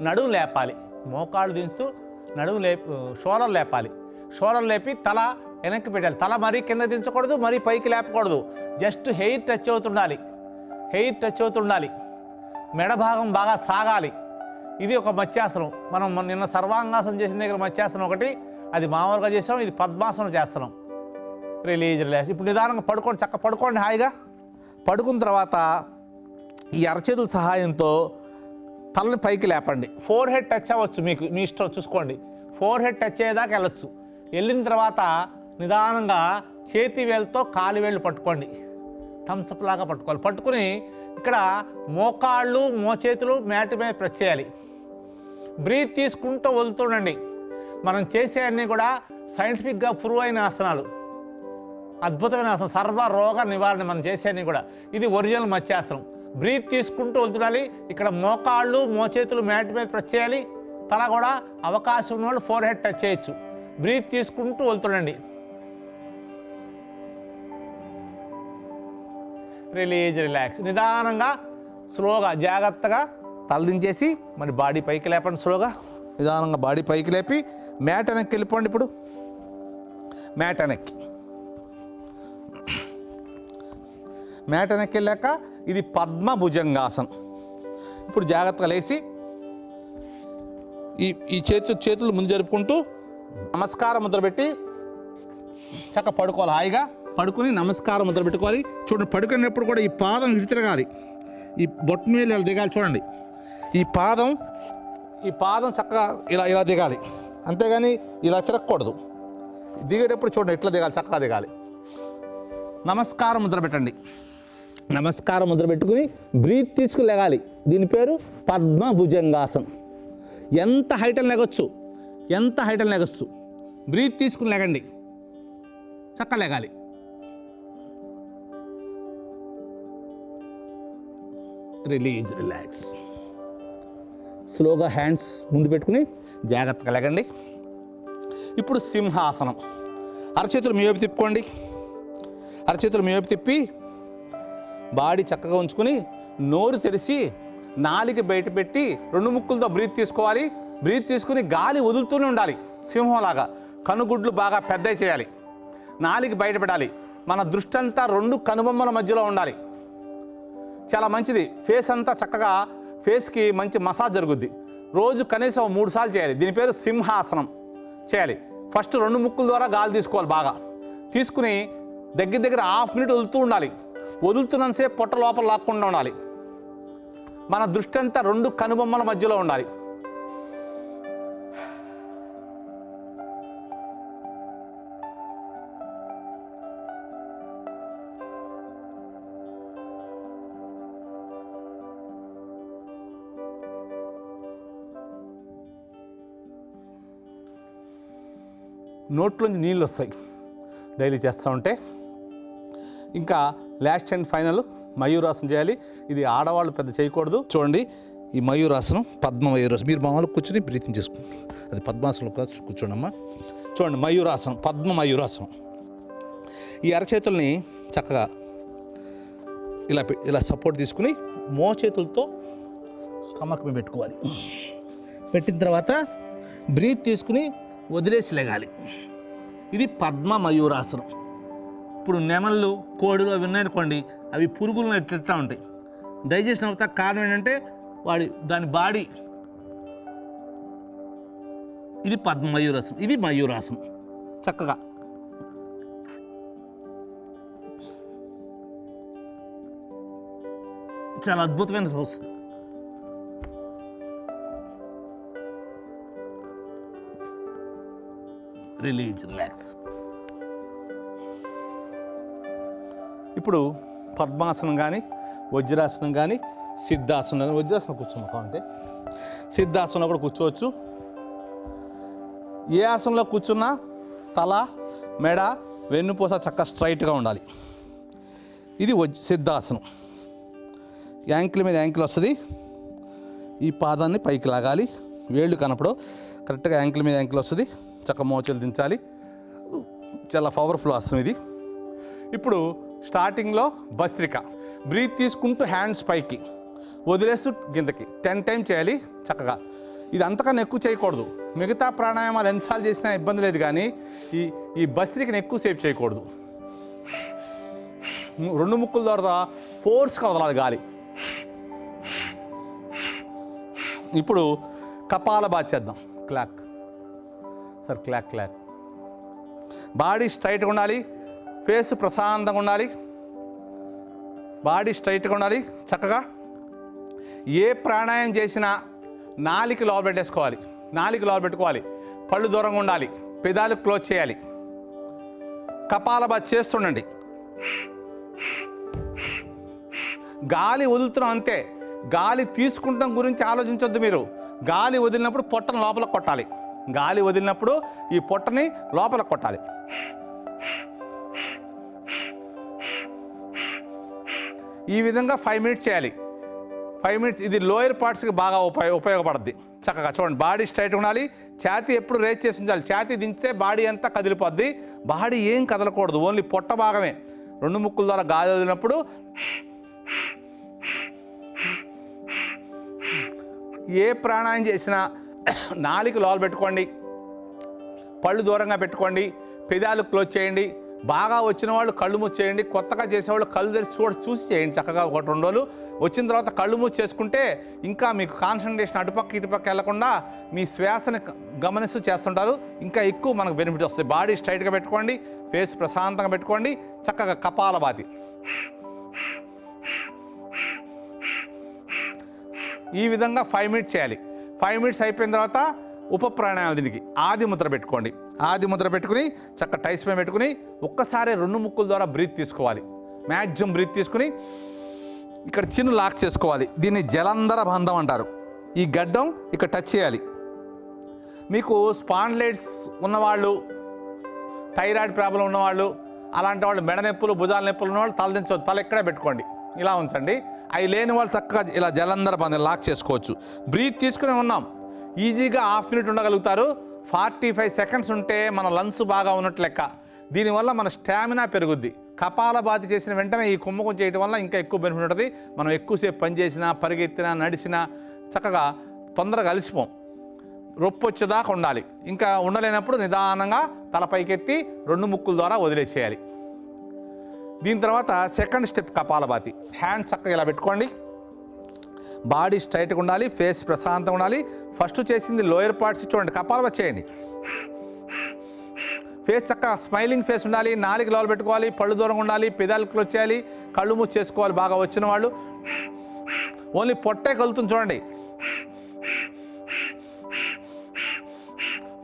నడుము లేపాలి. మోకాళ్ళు దించుతూ నడుము షోలర్ లేపాలి. షోలర్ లేపి తల వెనక్కి పెట్టాలి. తల మరీ కింద దించకూడదు, మరీ పైకి లేపకూడదు. జస్ట్ హెయిర్ టచ్ అవుతుండాలి. హెయిర్ టచ్ అవుతుండాలి. మెడ భాగం బాగా సాగాలి. ఇది ఒక మత్స్యాసనం. మనం నిన్న సర్వాంగాసనం చేసిన దగ్గర మత్స్యాసనం ఒకటి, అది మామూలుగా చేసాం. ఇది పద్మాసనం చేస్తున్నాం. రిలాక్స్. ఇప్పుడు నిదానంగా పడుకోండి. చక్క పడుకోండి హాయిగా. పడుకున్న తర్వాత ఈ అరచేతుల సహాయంతో తలని పైకి లేపండి. ఫోర్ హెడ్ టచ్ అవ్వచ్చు, మీకు మీ ఇష్టం చూసుకోండి. ఫోర్ హెడ్ టచ్ అయ్యేదాకా వెళ్ళొచ్చు. వెళ్ళిన తర్వాత నిదానంగా చేతి వేళ్ళతో కాలి వేళ్ళు పట్టుకోండి. థమ్స్అప్ లాగా పట్టుకోవాలి. పట్టుకుని ఇక్కడ మోకాళ్ళు మోచేతులు మ్యాట్ మీద ప్రెస్ చేయాలి. బ్రీత్ తీసుకుంటూ వదులుతుండండి. మనం చేసే అన్నీ కూడా సైంటిఫిక్గా ప్రూవ్ అయిన ఆసనాలు, అద్భుతమైన ఆసనం, సర్వ రోగ నివారణ మనం చేసేవన్నీ కూడా. ఇది ఒరిజినల్ మత్స్యాసనం. బ్రీత్ తీసుకుంటూ వదులాలి. ఇక్కడ మోకాళ్ళు మోచేతులు మ్యాట్ మీద ప్రెస్ చేయాలి. తల కూడా అవకాశం ఉన్న వాళ్ళు ఫోర్ హెడ్ టచ్ చేయొచ్చు. బ్రీత్ తీసుకుంటూ వదులుతుండండి. రిలాక్స్. నిదానంగా స్లోగా జాగ్రత్తగా తలదించేసి మరి బాడీ పైకి లేపండి. స్లోగా నిదానంగా బాడీ పైకి లేపి మ్యాట్ వెనక్కి వెళ్ళిపోండి. ఇప్పుడు మ్యాట్ వెనక్కి మ్యాట్ వెనక్కి వెళ్ళాక ఇది పద్మ భుజంగాసనం. ఇప్పుడు జాగ్రత్తగా లేచి ఈ చేతులు ముందు జరుపుకుంటూ నమస్కారం ముద్ర పెట్టి చక్కగా పడుకోవాలి. హాయిగా పడుకొని నమస్కారం ముద్ర పెట్టుకోవాలి. చూడండి, పడుకునేప్పుడు కూడా ఈ పాదం ఇటు తిరగాలి, ఈ బొట్టు మీద ఇలా దిగాలి. చూడండి, ఈ పాదం చక్కగా ఇలా దిగాలి, అంతేగాని ఇలా తిరగకూడదు. దిగేటప్పుడు చూడండి ఎట్లా దిగాలి, చక్కగా దిగాలి. నమస్కారం ముద్ర పెట్టండి. నమస్కారం ముద్ర పెట్టుకుని బ్రీత్ తీసుకుని లెగాలి. దీని పేరు పద్మ భుజంగాసనం. ఎంత హైట్ లెగొచ్చు, ఎంత హైట్ లెగొచ్చు. బ్రీత్ తీసుకుని లెగండి, చక్కగా లెగాలి. Release, relax. స్లోగా హ్యాండ్స్ ముందు పెట్టుకుని జాగ్రత్తగా లెగండి. ఇప్పుడు సింహాసనం. అరచేతులు మీ వైపు తిప్పుకోండి. అరచేతులు మీ వైపు తిప్పి బాడీ చక్కగా ఉంచుకొని నోరు తెరిచి నాలిక బయట పెట్టి 2 ముక్కులతో బ్రీత్ తీసుకోవాలి. బ్రీత్ తీసుకుని గాలి వదులుతూనే ఉండాలి సింహంలాగా. కనుగుడ్లు బాగా పెద్దవి చేయాలి, నాలిక బయట పెట్టాలి. మన దృష్టి అంతా 2 కనుబొమ్మల మధ్యలో ఉండాలి. చాలా మంచిది. ఫేస్ అంతా చక్కగా, ఫేస్కి మంచి మసాజ్ జరుగుద్ది. రోజు కనీసం 3 సార్లు చేయాలి. దీని పేరు సింహాసనం చేయాలి. ఫస్ట్ 2 ముక్కుల ద్వారా గాలి తీసుకోవాలి. బాగా తీసుకుని దగ్గర ½ మినిట్ వదులుతూ ఉండాలి. వదులుతున్నంతసేపు పొట్ట లోపల లాక్కుండా ఉండాలి. మన దృష్టి అంతా 2 కనుబొమ్మల మధ్యలో ఉండాలి. నోట్లోంచి నీళ్ళు వస్తాయి డైలీ చేస్తూ ఉంటే. ఇంకా లాస్ట్ అండ్ ఫైనల్ మయూరాసనం చేయాలి. ఇది ఆడవాళ్ళు పెద్ద చేయకూడదు. చూడండి, ఈ మయూరాసనం, పద్మ మయూరాసనం. మీరు మామూలుగా కూర్చొని బ్రీతింగ్ చేసుకోండి. అది పద్మాసనం కూర్చోండమ్మా. చూడండి, మయూరాసనం, పద్మ మయూరాసనం. ఈ అరచేతుల్ని చక్కగా ఇలా సపోర్ట్ తీసుకుని మోచేతులతో స్టమక్ మీద పెట్టుకోవాలి. పెట్టిన తర్వాత బ్రీత్ తీసుకుని వదిలేసి లెగాలి. ఇది పద్మ మయూరాసనం. ఇప్పుడు నెమళ్ళు, కోడులు అవి ఉన్నాయనుకోండి, అవి పురుగులను ఎట్లా ఉంటాయి. డైజెషన్ అవుతా కారణం ఏంటంటే దాని బాడీ. ఇది పద్మ మయూరాసనం, ఇది మయూరాసనం. చక్కగా చాలా అద్భుతమైన వస్తుంది. Release, relax. ఇప్పుడు పద్మాసనం కానీ, వజ్రాసనం కానీ, సిద్ధాసనం కానీ. వజ్రాసనం కూర్చోమా అంటే సిద్ధాసనంలో కూడా కూర్చోవచ్చు. ఏ ఆసనంలో కూర్చున్నా తల, మెడ, వెన్నుపూస చక్కగా స్ట్రైట్గా ఉండాలి. ఇది సిద్ధాసనం. యాంకిల్ మీద యాంకిల్ వస్తుంది. ఈ పాదాన్ని పైకి లాగాలి. వేళ్ళు కనపడవు. కరెక్ట్గా యాంకిల్ మీద యాంకిల్ వస్తుంది. చక్కగా మోచేలు దించాలి. చాలా పవర్ఫుల్ ఆసనం ఇది. ఇప్పుడు స్టార్టింగ్లో భస్త్రిక. బ్రీత్ తీసుకుంటూ హ్యాండ్స్ పైకి వదిలేస్తూ కిందకి 10 టైమ్స్ చేయాలి చక్కగా. ఇది అంతకన్నా ఎక్కువ చేయకూడదు. మిగతా ప్రాణాయామాలు ఎన్నిసార్లు చేసినా ఇబ్బంది లేదు, కానీ ఈ భస్త్రికని ఎక్కువసేపు చేయకూడదు. 2 ముక్కుల ద్వారా ఫోర్స్గా వదలాలి గాలి. ఇప్పుడు కపాల బాత్ చేద్దాం. Clock sir, clock clock. Body స్ట్రైట్గా ఉండాలి. ఫేస్ ప్రశాంతంగా ఉండాలి. బాడీ స్ట్రైట్గా ఉండాలి చక్కగా. ఏ ప్రాణాయామం చేసినా నాలిక లోపల పెట్టేసుకోవాలి. నాలిక లోపల పెట్టుకోవాలి. కళ్ళు దూరంగా ఉండాలి. పెదాలు క్లోజ్ చేయాలి. కపాలభాతి చేస్తుండండి. గాలి వదులుతున్నాం అంతే. గాలి తీసుకుంటాం గురించి ఆలోచించొద్దు మీరు. గాలి వదిలినప్పుడు పొట్టను లోపల కొట్టాలి. గాలి వదిలినప్పుడు ఈ పొట్టని లోపల కొట్టాలి. ఈ విధంగా 5 మినిట్స్ చేయాలి. 5 మినిట్స్. ఇది లోయర్ పార్ట్స్కి బాగా ఉపయోగపడుద్ది. చక్కగా చూడండి, బాడీ స్ట్రైట్ ఉండాలి. ఛాతీ ఎప్పుడు రేజ్ చేసి ఉంచాలి. ఛాతీ దించితే బాడీ అంతా కదిలిపోద్ది. బాడీ ఏం కదలకూడదు, ఓన్లీ పొట్ట భాగమే. 2 ముక్కుల ద్వారా గాలి వదిలినప్పుడు ఏ ప్రాణాయామం చేసినా నాలిక లోపల పెట్టుకోండి. పళ్ళు దూరంగా పెట్టుకోండి. పెదాలు క్లోజ్ చేయండి. బాగా వచ్చిన వాళ్ళు కళ్ళు మూసి చేయండి. కొత్తగా చేసేవాళ్ళు కళ్ళు తెరిచి చూసి చేయండి చక్కగా 1-2 రోజులు. వచ్చిన తర్వాత కళ్ళు మూసి చేసుకుంటే ఇంకా మీకు కాన్సన్ట్రేషన్ అటుపక్క ఇటుపక్క వెళ్లకుండా మీ శ్వాసని గమనిస్తూ చేస్తుంటారు. ఇంకా ఎక్కువ మనకు బెనిఫిట్ వస్తుంది. బాడీ స్ట్రైట్గా పెట్టుకోండి, ఫేస్ ప్రశాంతంగా పెట్టుకోండి. చక్కగా కపాలభాతి ఈ విధంగా 5 మినిట్స్ చేయాలి. 5 మినిట్స్ అయిపోయిన తర్వాత ఉప ప్రాణాయామం దీనికి ఆది ముద్ర పెట్టుకోండి. ఆది ముద్ర పెట్టుకుని చక్క టైస్ పై పెట్టుకుని ఒక్కసారి 2 ముక్కుల ద్వారా బ్రీత్ తీసుకోవాలి. మ్యాక్సిమం బ్రీత్ తీసుకుని ఇక్కడ చిన్ను లాక్ చేసుకోవాలి. దీన్ని జలంధర బంధం అంటారు. ఈ గడ్డం ఇక్కడ టచ్ చేయాలి. మీకు స్పాండ్లైట్స్ ఉన్నవాళ్ళు, థైరాయిడ్ ప్రాబ్లం ఉన్నవాళ్ళు, అలాంటి వాళ్ళు మెడ నొప్పులు భుజాల నొప్పులు ఉన్నవాళ్ళు తల దించవద్దు. తల ఇక్కడే పెట్టుకోండి, ఇలా ఉంచండి. అవి లేని వాళ్ళు చక్కగా ఇలా జలంధర బంధం లాక్ చేసుకోవచ్చు. బ్రీత్ తీసుకునే ఉన్నాం, ఈజీగా హాఫ్ మినిట్ ఉండగలుగుతారు. 45 సెకండ్స్ ఉంటే మన లంగ్స్ బాగా ఉన్నట్టు లెక్క. దీనివల్ల మన స్టామినా పెరుగుద్ది. కపాలభాతి చేసిన వెంటనే ఈ కుంభకం చేయడం వల్ల ఇంకా ఎక్కువ బెనిఫిట్ ఉంటుంది. మనం ఎక్కువసేపు పని చేసినా, పరిగెత్తినా, నడిచినా చక్కగా తొందరగా అలసిపోం. రొప్పు వచ్చేదాకా ఉండాలి. ఇంకా ఉండలేనప్పుడు నిదానంగా తల పైకెత్తి 2 ముక్కుల ద్వారా వదిలేసేయాలి. దీని తర్వాత సెకండ్ స్టెప్ కపాలభాతి. హ్యాండ్ చక్కగా ఇలా పెట్టుకోండి. బాడీ స్ట్రైట్గా ఉండాలి, ఫేస్ ప్రశాంతంగా ఉండాలి. ఫస్ట్ చేసింది లోయర్ పార్ట్స్ చూడండి, కపాలభాతి చేయండి. ఫేస్ చక్కగా స్మైలింగ్ ఫేస్ ఉండాలి. నాలుగు లోపల పెట్టుకోవాలి, పళ్ళు దూరంగా ఉండాలి, పెదాలు క్లోజ్ చేయాలి, కళ్ళు మూసి చేసుకోవాలి. బాగా వచ్చిన వాళ్ళు ఓన్లీ పొట్టే కలుగుతుంది చూడండి.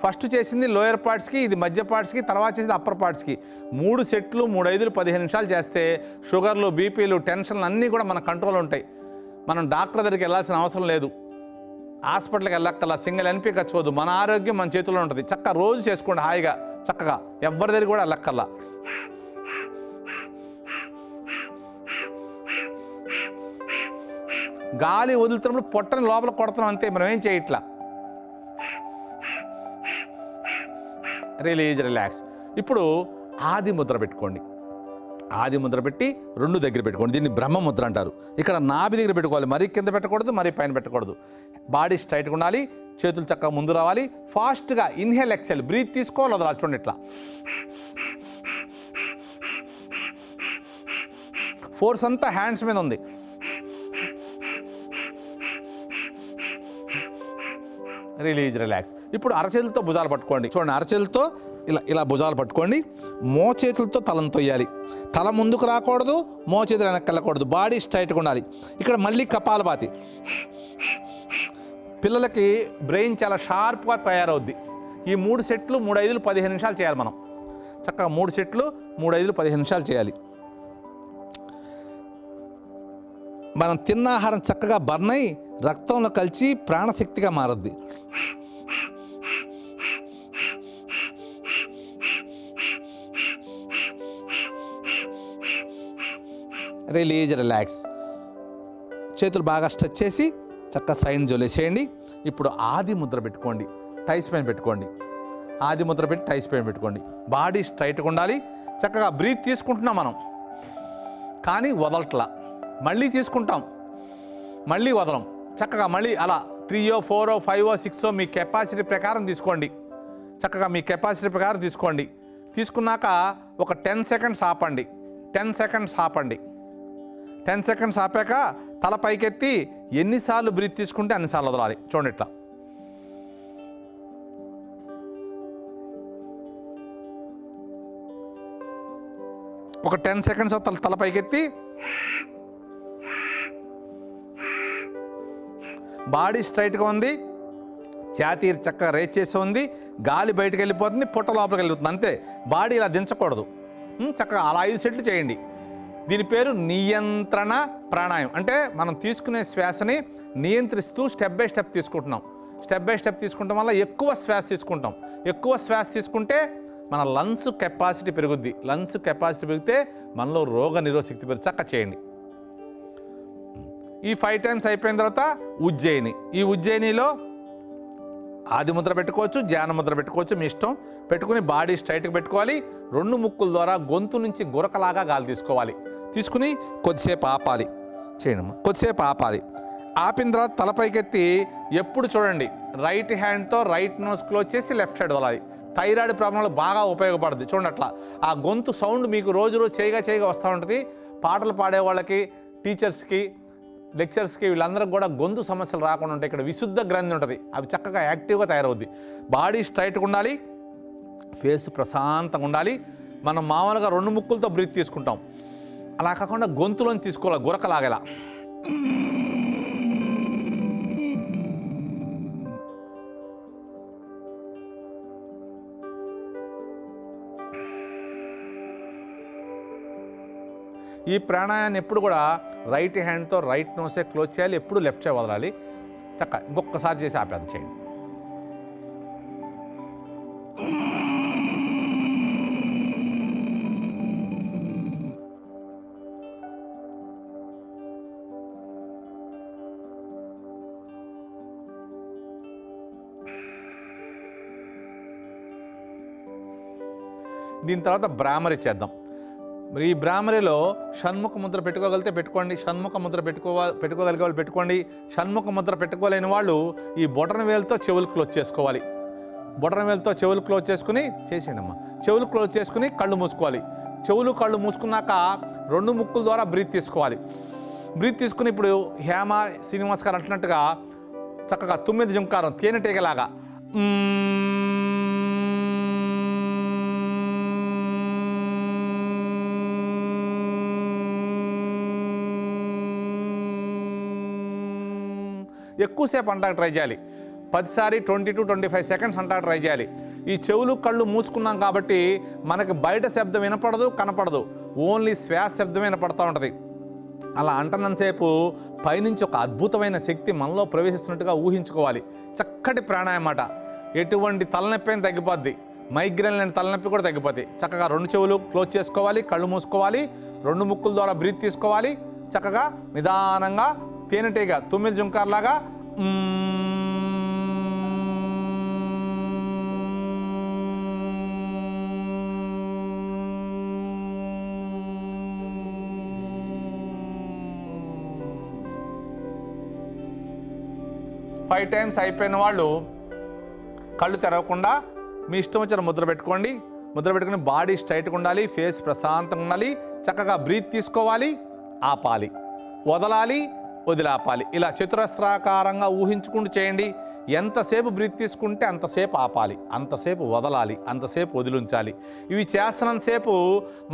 ఫస్ట్ చేసింది లోయర్ పార్ట్స్కి, ఇది మధ్య పార్ట్స్కి, తర్వాత చేసింది అప్పర్ పార్ట్స్కి. 3 సెట్లు 3 5 15 నిమిషాలు చేస్తే షుగర్లు, బీపీలు, టెన్షన్లు అన్నీ కూడా మన కంట్రోల్ ఉంటాయి. మనం డాక్టర్ దగ్గరికి వెళ్ళాల్సిన అవసరం లేదు, హాస్పిటల్కి వెళ్ళక్కల్లా, సింగిల్ ఎన్పీ ఖర్చు వద్దు. మన ఆరోగ్యం మన చేతుల్లో ఉంటుంది. చక్కగా రోజు చేసుకోండి హాయిగా, చక్కగా ఎవరి దగ్గర కూడా వెళ్ళక్కల్లా. గాలి వదులుతున్నప్పుడు పొట్టని లోపల కొడుతున్నాం అంతే, మనం ఏం చేయట్లా. Release, relax. ఇప్పుడు ఆది ముద్ర పెట్టుకోండి. ఆది ముద్ర పెట్టి 2 దగ్గర పెట్టుకోండి. దీన్ని బ్రహ్మ ముద్ర అంటారు. ఇక్కడ నాభి దగ్గర పెట్టుకోవాలి, మరీ కింద పెట్టకూడదు, మరీ పైన పెట్టకూడదు. బాడీ స్ట్రైట్గా ఉండాలి, చేతులు చక్కగా ముందు రావాలి. ఫాస్ట్గా ఇన్హేల్ ఎక్సెల్, బ్రీత్ తీసుకోవాలి, వదలాలి. చూడండి ఇట్లా. ఫోర్స్ అంతా హ్యాండ్స్ మీద ఉంది. Release, relax. ఇప్పుడు అరచేతులతో భుజాలు పట్టుకోండి. చూడండి, అరచేతులతో ఇలా ఇలా భుజాలు పట్టుకోండి. మోచేతులతో తలను తొయ్యాలి. తల ముందుకు రాకూడదు, మోచేతులు వెనక్కి వెళ్ళకూడదు. బాడీ స్ట్రైట్గా ఉండాలి. ఇక్కడ మళ్ళీ కపాలభాతి. పిల్లలకి బ్రెయిన్ చాలా షార్ప్గా తయారవుద్ది. ఈ 3 సెట్లు 3 5 15 నిమిషాలు చేయాలి. మనం చక్కగా 3 సెట్లు 3 5 15 నిమిషాలు చేయాలి. మనం తిన్న ఆహారం చక్కగా బర్న్ అయి రక్తంలో కలిసి ప్రాణశక్తిగా మారద్ది. Release, relax. చేతులు బాగా స్ట్రెచ్ చేసి చక్కగా సైడ్ జోలేసేయండి. ఇప్పుడు ఆది ముద్ర పెట్టుకోండి, టైస్ పైన పెట్టుకోండి. ఆది ముద్ర పెట్టి టైస్ పైన పెట్టుకోండి. బాడీ స్ట్రైట్గా ఉండాలి. చక్కగా బ్రీత్ తీసుకుంటున్నాం మనం, కానీ వదలట్లా. మళ్ళీ తీసుకుంటాం, మళ్ళీ వదలం. చక్కగా మళ్ళీ అలా 3 4 5 6 మీ కెపాసిటీ ప్రకారం తీసుకోండి. చక్కగా మీ కెపాసిటీ ప్రకారం తీసుకోండి. తీసుకున్నాక ఒక 10 సెకండ్స్ ఆపండి. 10 సెకండ్స్ ఆపండి. 10 సెకండ్స్ ఆపాక తల పైకెత్తి ఎన్నిసార్లు బ్రీత్ తీసుకుంటే అన్నిసార్లు వదలాలి. చూడండి ఇట్లా. ఒక 10 సెకండ్స్ తల పైకెత్తి బాడీ స్ట్రైట్గా ఉంది, ఛాతీ చక్కగా రేస్ చేసి ఉంది, గాలి బయటకు వెళ్ళిపోతుంది, పొట్ట లోపలికి వెళ్ళిపోతుంది. అంతే, బాడీ ఇలా దించకూడదు. చక్కగా అలా 5 సెట్లు చేయండి. దీని పేరు నియంత్రణ ప్రాణాయామం. అంటే మనం తీసుకునే శ్వాసని నియంత్రిస్తూ స్టెప్ బై స్టెప్ తీసుకుంటున్నాం. స్టెప్ బై స్టెప్ తీసుకుంటాం వల్ల ఎక్కువ శ్వాస తీసుకుంటాం. ఎక్కువ శ్వాస తీసుకుంటే మన లంగ్స్ కెపాసిటీ పెరుగుద్ది. లంగ్స్ కెపాసిటీ పెరిగితే మనలో రోగ నిరోధక శక్తి పెరుగు. చక్కగా చేయండి. ఈ 5 టైమ్స్ అయిపోయిన తర్వాత ఉజ్జయిని. ఈ ఉజ్జయినిలో ఆది ముద్ర పెట్టుకోవచ్చు, ధ్యాన ముద్ర పెట్టుకోవచ్చు, మీ ఇష్టం. పెట్టుకుని బాడీ స్ట్రైట్గా పెట్టుకోవాలి. 2 ముక్కుల ద్వారా గొంతు నుంచి గురకలాగా గాలి తీసుకోవాలి. తీసుకుని కొద్దిసేపు ఆపాలి. చేయడమ్మా, కొద్దిసేపు ఆపాలి. ఆపిన తర్వాత తలపైకెత్తి ఎప్పుడు చూడండి, రైట్ హ్యాండ్తో రైట్ నోస్ క్లోజ్ చేసి లెఫ్ట్ సైడ్ వదలాలి. థైరాయిడ్ ప్రాబ్లంలో బాగా ఉపయోగపడుతుంది. చూడండి అట్లా ఆ గొంతు సౌండ్ మీకు రోజు చేయగా వస్తూ ఉంటుంది. పాటలు పాడే వాళ్ళకి, టీచర్స్కి, లెక్చర్స్కి వీళ్ళందరికీ కూడా గొంతు సమస్యలు రాకుండా ఉంటాయి. ఇక్కడ విశుద్ధ గ్రంథి ఉంటుంది, అవి చక్కగా యాక్టివ్గా తయారవుద్ది. బాడీ స్ట్రైట్గా ఉండాలి, ఫేస్ ప్రశాంతంగా ఉండాలి. మనం మామూలుగా 2 ముక్కులతో బ్రీత్ తీసుకుంటాం, అలా కాకుండా గొంతులోని తీసుకోవాలి, గురకలాగేలా. ఈ ప్రాణాయాన్ని ఎప్పుడు కూడా రైట్ హ్యాండ్తో రైట్ నోసే క్లోజ్ చేయాలి, ఎప్పుడు లెఫ్ట్ సైడ్ వదలాలి. ఇంకొకసారి చేసి ఆపేది చేయండి. దీని తర్వాత బ్రాహ్మరి చేద్దాం. మరి ఈ బ్రాహ్మరిలో షణ్ముఖ ముద్ర పెట్టుకోగలిగితే పెట్టుకోండి, షణ్ముఖ ముద్ర పెట్టుకోగలిగే వాళ్ళు పెట్టుకోండి. షణ్ముఖ ముద్ర పెట్టుకోలేని వాళ్ళు ఈ బొటన వేలుతో చెవులు క్లోజ్ చేసుకోవాలి. బొటన వేలుతో చెవులు క్లోజ్ చేసుకుని చేసేయండి అమ్మా. చెవులు క్లోజ్ చేసుకుని కళ్ళు మూసుకోవాలి. చెవులు కళ్ళు మూసుకున్నాక 2 ముక్కుల ద్వారా బ్రీత్ తీసుకోవాలి. బ్రీత్ తీసుకుని ఇప్పుడు హేమ శ్రీనివాస్ గారు అంటున్నట్టుగా చక్కగా 9 జంకారం తేనెటీగలాగా ఎక్కువసేపు అంటాక ట్రై చేయాలి. 10 సారి 20 to 25 సెకండ్స్ అంటాక ట్రై చేయాలి. ఈ చెవులు కళ్ళు మూసుకున్నాం కాబట్టి మనకి బయట శబ్దం వినపడదు, కనపడదు, ఓన్లీ శ్వాస శబ్దం వినపడుతూ ఉంటుంది. అలా అంటున్నంతసేపు పైనుంచి ఒక అద్భుతమైన శక్తి మనలో ప్రవేశిస్తున్నట్టుగా ఊహించుకోవాలి. చక్కటి ప్రాణాయామట. ఎటువంటి తలనొప్పి అయినా తగ్గిపోద్ది, మైగ్రేన్ లేని తలనొప్పి కూడా తగ్గిపోద్ది. చక్కగా 2 చెవులు క్లోజ్ చేసుకోవాలి, కళ్ళు మూసుకోవాలి, 2 ముక్కుల ద్వారా బ్రీత్ తీసుకోవాలి. చక్కగా నిదానంగా తేనెటీగ 9 జుంకార్లాగా ఫైవ్ టైమ్స్ అయిపోయిన వాళ్ళు కళ్ళు తెరవకుండా మీ ఇష్టం వచ్చిన ముద్ర పెట్టుకోండి. ముద్ర పెట్టుకుని బాడీ స్ట్రైట్గా ఉండాలి, ఫేస్ ప్రశాంతంగా ఉండాలి. చక్కగా బ్రీత్ తీసుకోవాలి, ఆపాలి, వదలాలి, వదిలాపాలి. ఇలా చతురస్రాకారంగా ఊహించుకుంటూ చేయండి. ఎంతసేపు బ్రీత్ తీసుకుంటే అంతసేపు ఆపాలి, అంతసేపు వదలాలి, అంతసేపు వదిలించాలి. ఇవి చేస్తున్నంతసేపు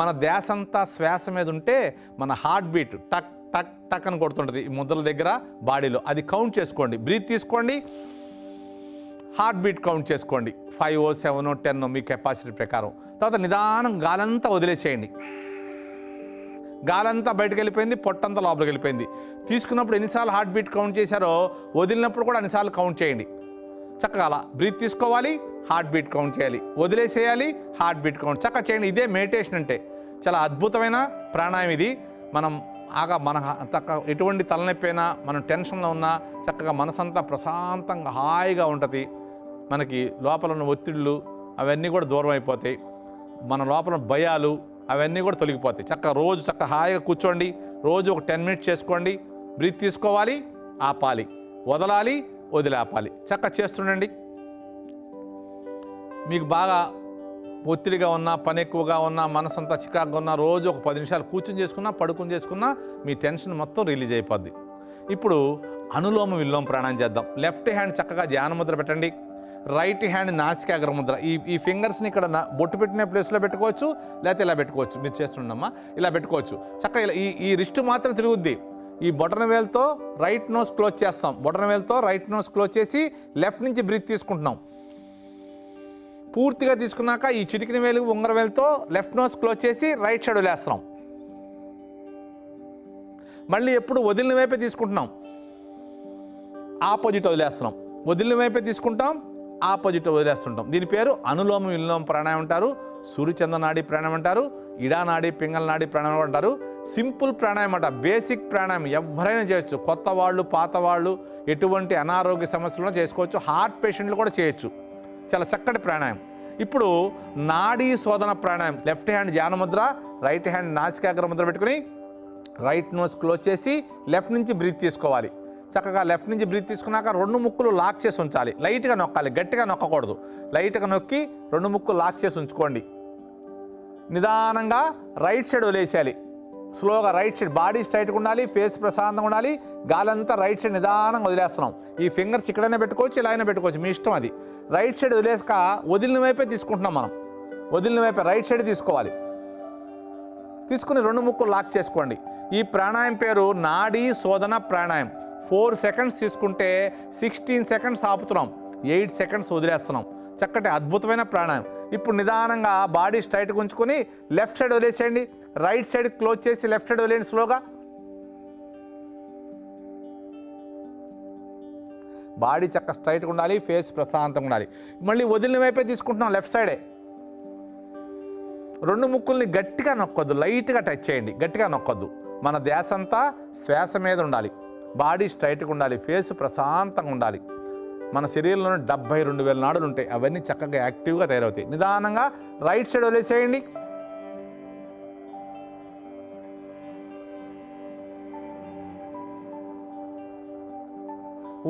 మన ధ్యాస అంతా శ్వాస మీద ఉంటే మన హార్ట్ బీట్ టక్ టక్ టక్ అని కొడుతుంటుంది ఈ ముద్రల దగ్గర బాడీలో. అది కౌంట్ చేసుకోండి. బ్రీత్ తీసుకోండి, హార్ట్ బీట్ కౌంట్ చేసుకోండి. 5, 7, 10 మీ కెపాసిటీ ప్రకారం. తర్వాత నిదానం గాలంతా వదిలేసేయండి. గాలంతా బయటకు వెళ్ళిపోయింది, పొట్టంతా లోపలికి వెళ్ళిపోయింది. తీసుకున్నప్పుడు ఎన్నిసార్లు హార్ట్ బీట్ కౌంట్ చేశారో వదిలినప్పుడు కూడా అన్నిసార్లు కౌంట్ చేయండి. చక్కగా అలా బ్రీత్ తీసుకోవాలి, హార్ట్ బీట్ కౌంట్ చేయాలి, వదిలేసేయాలి, హార్ట్ బీట్ కౌంట్ చక్కగా చేయండి. ఇదే మెడిటేషన్ అంటే. చాలా అద్భుతమైన ప్రాణాయామం ఇది. మనం మన ఎటువంటి తలనొప్పి అయినా, మనం టెన్షన్లో ఉన్నా చక్కగా మనసంతా ప్రశాంతంగా హాయిగా ఉంటుంది. మనకి లోపల ఉన్న ఒత్తిళ్ళు అవన్నీ కూడా దూరం అయిపోతాయి. మన లోపల భయాలు అవన్నీ కూడా తొలగిపోతాయి. చక్కగా హాయిగా కూర్చోండి. రోజు ఒక 10 మినిట్స్ చేసుకోండి. బ్రీత్ తీసుకోవాలి, ఆపాలి, వదలాలి, వదిలాపాలి. చక్కగా చేస్తుండండి. మీకు బాగా ఒత్తిడిగా ఉన్నా, పని ఎక్కువగా ఉన్నా, మనసంతా చికాకుగా ఉన్నా రోజు ఒక 10 నిమిషాలు కూర్చుని చేసుకున్నా, పడుకుని చేసుకున్నా మీ టెన్షన్ మొత్తం రిలీజ్ అయిపోద్ది. ఇప్పుడు అనులోమ విలోమ ప్రాణాయామం చేద్దాం. లెఫ్ట్ హ్యాండ్ చక్కగా ధ్యాన ముద్ర పెట్టండి. Right hand నాసికాగ్ర Mudra. ఈ ఫింగర్స్ని ఇక్కడ బొట్టు పెట్టిన ప్లేస్లో పెట్టుకోవచ్చు, లేకపోతే ఇలా పెట్టుకోవచ్చు. మీరు చేస్తుండమ్మా ఇలా పెట్టుకోవచ్చు. చక్కగా ఈ రిస్ట్ మాత్రం తిరుగుద్ది. ఈ బొటన వేలుతో రైట్ నోస్ క్లోజ్ చేస్తాం. బొటన వేలుతో రైట్ నోస్ క్లోజ్ చేసి లెఫ్ట్ నుంచి బ్రీత్ తీసుకుంటున్నాం. పూర్తిగా తీసుకున్నాక ఈ చిటికిన వేలు ఉంగర వేలుతో లెఫ్ట్ నోస్ క్లోజ్ చేసి రైట్ సైడ్ వదిలేస్తున్నాం. మళ్ళీ ఎప్పుడు వదిలిన వైపే తీసుకుంటున్నాం, ఆపోజిట్ వదిలేస్తున్నాం. వదిలిన వైపే తీసుకుంటాం, ఆపోజిట్ వదిలేస్తుంటాం. దీని పేరు అనులోమ విలోమ ప్రాణాయామం అంటారు, సూర్యచంద్ర నాడి ప్రాణాయామం అంటారు, ఇడా నాడి, పింగళ నాడి ప్రాణాయామం అంటారు. సింపుల్ ప్రాణాయామం అంట, బేసిక్ ప్రాణాయామం. ఎవరైనా చేయొచ్చు, కొత్త వాళ్ళు, పాత వాళ్ళు, ఎటువంటి అనారోగ్య సమస్యలను చేసుకోవచ్చు. హార్ట్ పేషెంట్లు కూడా చేయొచ్చు. చాలా చక్కటి ప్రాణాయామం. ఇప్పుడు నాడీ శోధన ప్రాణాయామం. లెఫ్ట్ హ్యాండ్ ధ్యాన ముద్ర, రైట్ హ్యాండ్ నాసికాగ్ర ముద్ర పెట్టుకుని రైట్ నోస్ క్లోజ్ చేసి లెఫ్ట్ నుంచి బ్రీత్ తీసుకోవాలి. చక్కగా లెఫ్ట్ నుంచి బ్రీత్ తీసుకున్నాక 2 ముక్కులు లాక్ చేసి ఉంచాలి. లైట్గా నొక్కాలి, గట్టిగా నొక్కకూడదు. లైట్గా నొక్కి 2 ముక్కులు లాక్ చేసి ఉంచుకోండి. నిదానంగా రైట్ సైడ్ వదిలేసేయాలి. స్లోగా రైట్ సైడ్, బాడీ స్ట్రైట్గా ఉండాలి, ఫేస్ ప్రశాంతంగా ఉండాలి. గాలంతా రైట్ సైడ్ నిదానంగా వదిలేస్తున్నాం. ఈ ఫింగర్స్ ఇక్కడైనా పెట్టుకోవచ్చు, ఇలా అయినా పెట్టుకోవచ్చు, మీ ఇష్టం అది. రైట్ సైడ్ వదిలేక వదిలిన వైపే తీసుకుంటున్నాం మనం. వదిలిన వైపే రైట్ సైడ్ తీసుకోవాలి. తీసుకుని 2 ముక్కులు లాక్ చేసుకోండి. ఈ ప్రాణాయామం పేరు నాడీ శోధన ప్రాణాయామం. 4 సెకండ్స్ తీసుకుంటే 16 సెకండ్స్ ఆపుతున్నాం, 8 సెకండ్స్ వదిలేస్తున్నాం. చక్కటి అద్భుతమైన ప్రాణాయామం. ఇప్పుడు నిదానంగా బాడీ స్ట్రైట్గా ఉంచుకొని లెఫ్ట్ సైడ్ వదిలేసేయండి. రైట్ సైడ్ క్లోజ్ చేసి లెఫ్ట్ సైడ్ వదిలేయండి స్లోగా. బాడీ చక్క స్ట్రైట్గా ఉండాలి, ఫేస్ ప్రశాంతంగా ఉండాలి. మళ్ళీ వదిలిన వైపే తీసుకుంటున్నాం, లెఫ్ట్ సైడే. 2 ముక్కుల్ని గట్టిగా నొక్కొద్దు, లైట్గా టచ్ చేయండి, గట్టిగా నొక్కొద్దు. మన ధ్యాస అంతా శ్వాస మీద ఉండాలి. బాడీ స్ట్రైట్గా ఉండాలి, ఫేస్ ప్రశాంతంగా ఉండాలి. మన శరీరంలో 72,000 నాడులు ఉంటాయి, అవన్నీ చక్కగా యాక్టివ్గా తయారవుతాయి. నిదానంగా రైట్ సైడ్ వదిలేసేయండి.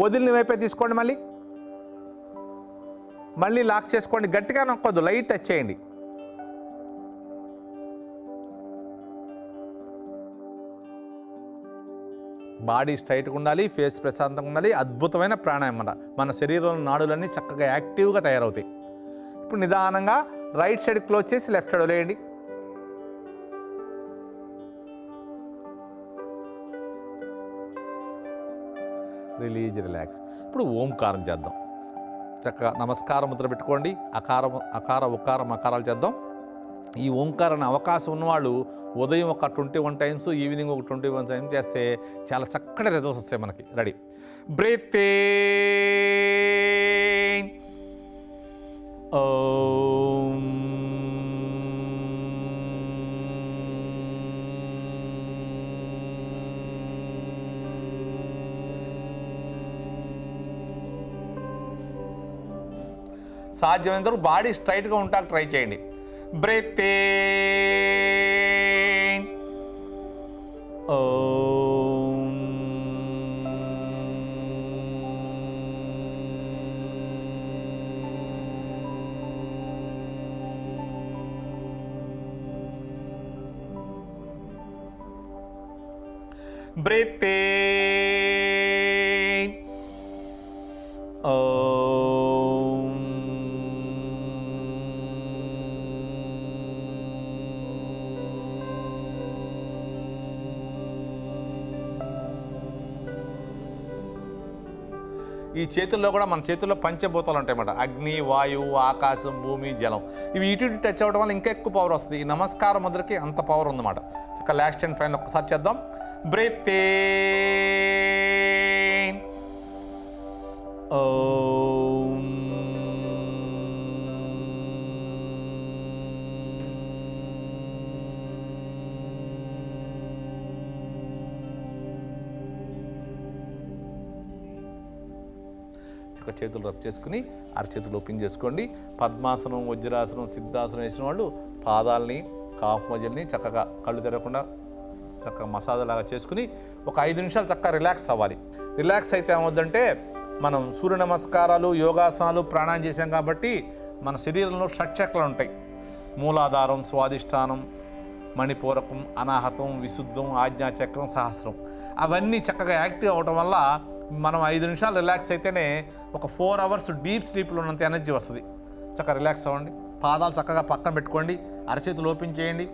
వదిలిన వైపే తీసుకోండి. మళ్ళీ లాక్ చేసుకోండి, గట్టిగా నొక్కొద్దు, లైట్ టచ్ చేయండి. బాడీ స్ట్రైట్గా ఉండాలి, ఫేస్ ప్రశాంతంగా ఉండాలి. అద్భుతమైన ప్రాణాయామం అన్నమాట. మన శరీరంలో నాడులన్నీ చక్కగా యాక్టివ్గా తయారవుతాయి. ఇప్పుడు నిదానంగా రైట్ సైడ్ క్లోజ్ చేసి లెఫ్ట్ సైడ్ వదిలేయండి. Release, relax. ఇప్పుడు ఓంకారం చేద్దాం. చక్కగా నమస్కారం ముద్ర పెట్టుకోండి. అకార ఉకార మకారాలు చేద్దాం. ఈ ఓంకారాన్ని అవకాశం ఉన్నవాళ్ళు ఉదయం ఒక 21 టైమ్స్, ఈవినింగ్ ఒక 21 టైమ్స్ చేస్తే చాలా చక్కటి రిజల్ట్స్ వస్తాయి మనకి. రెడీ. Breathe in. ఓం. సాధ్యమైనంత వరకు బాడీ స్ట్రైట్గా ఉంటాక ట్రై చేయండి. Breathe in. Om. Breathe in. Om. ఈ చేతుల్లో కూడా మన చేతుల్లో పంచభూతాలు ఉంటాయన్నమాట. అగ్ని, వాయువు, ఆకాశం, భూమి, జలం. ఇవి ఇటు టచ్ అవ్వడం వల్ల ఇంకా ఎక్కువ పవర్ వస్తుంది. ఈ నమస్కార ముద్రకి అంత పవర్ ఉందన్నమాట. ఒక లాస్ట్ అండ్ ఫైనల్ ఒక్కసారి చేద్దాం. Breathe in. ఓం. చేతులు రబ్ చేసుకుని అరచేతులు ఓపెన్ చేసుకోండి. పద్మాసనం, వజ్రాసనం, సిద్ధాసనం వేసిన వాళ్ళు పాదాలని, కాఫ్ మజిల్ని చక్కగా కళ్ళు తెరవకుండా చక్కగా మసాజ్ లాగా చేసుకుని ఒక 5 నిమిషాలు చక్కగా రిలాక్స్ అవ్వాలి. రిలాక్స్ అయితే ఏమవుద్దంటే మనం సూర్య నమస్కారాలు, యోగాసనాలు, ప్రాణాయామం చేసాం కాబట్టి మన శరీరంలో షట్చక్రాలు ఉంటాయి. మూలాధారం, స్వాదిష్టానం, మణిపూరకం, అనాహతం, విశుద్ధం, ఆజ్ఞాచక్రం, సహస్రం. అవన్నీ చక్కగా యాక్టివ్ అవడం వల్ల మనం 5 నిమిషాలు రిలాక్స్ అయితేనే ఒక 4 అవర్స్ డీప్ స్లీప్లో ఉన్నంత ఎనర్జీ వస్తుంది. చక్కగా రిలాక్స్ అవ్వండి. పాదాలు చక్కగా పక్కన పెట్టుకోండి. అరచేతులు ఓపెన్ చేయండి.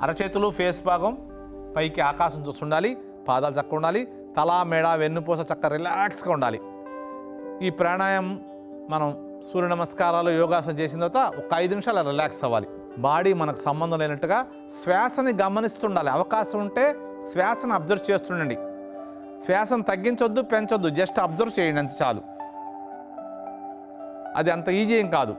అరచేతులు ఫేస్ భాగం పైకి ఆకాశం చూస్తుండాలి. పాదాలు చక్కగా ఉండాలి. తల, మెడ, వెన్నుపూస చక్కగా రిలాక్స్గా ఉండాలి. ఈ ప్రాణాయామం మనం సూర్య నమస్కారాలు, యోగాసనం చేసిన తర్వాత ఒక 5 నిమిషాలు రిలాక్స్ అవ్వాలి. బాడీ మనకు సంబంధం లేనట్టుగా శ్వాసని గమనిస్తుండాలి. అవకాశం ఉంటే శ్వాసను అబ్జర్వ్ చేస్తుండండి. శ్వాసను తగ్గించొద్దు, పెంచొద్దు, జస్ట్ అబ్జర్వ్ చేయండి, అంత చాలు. అది అంత ఈజీ ఏం కాదు.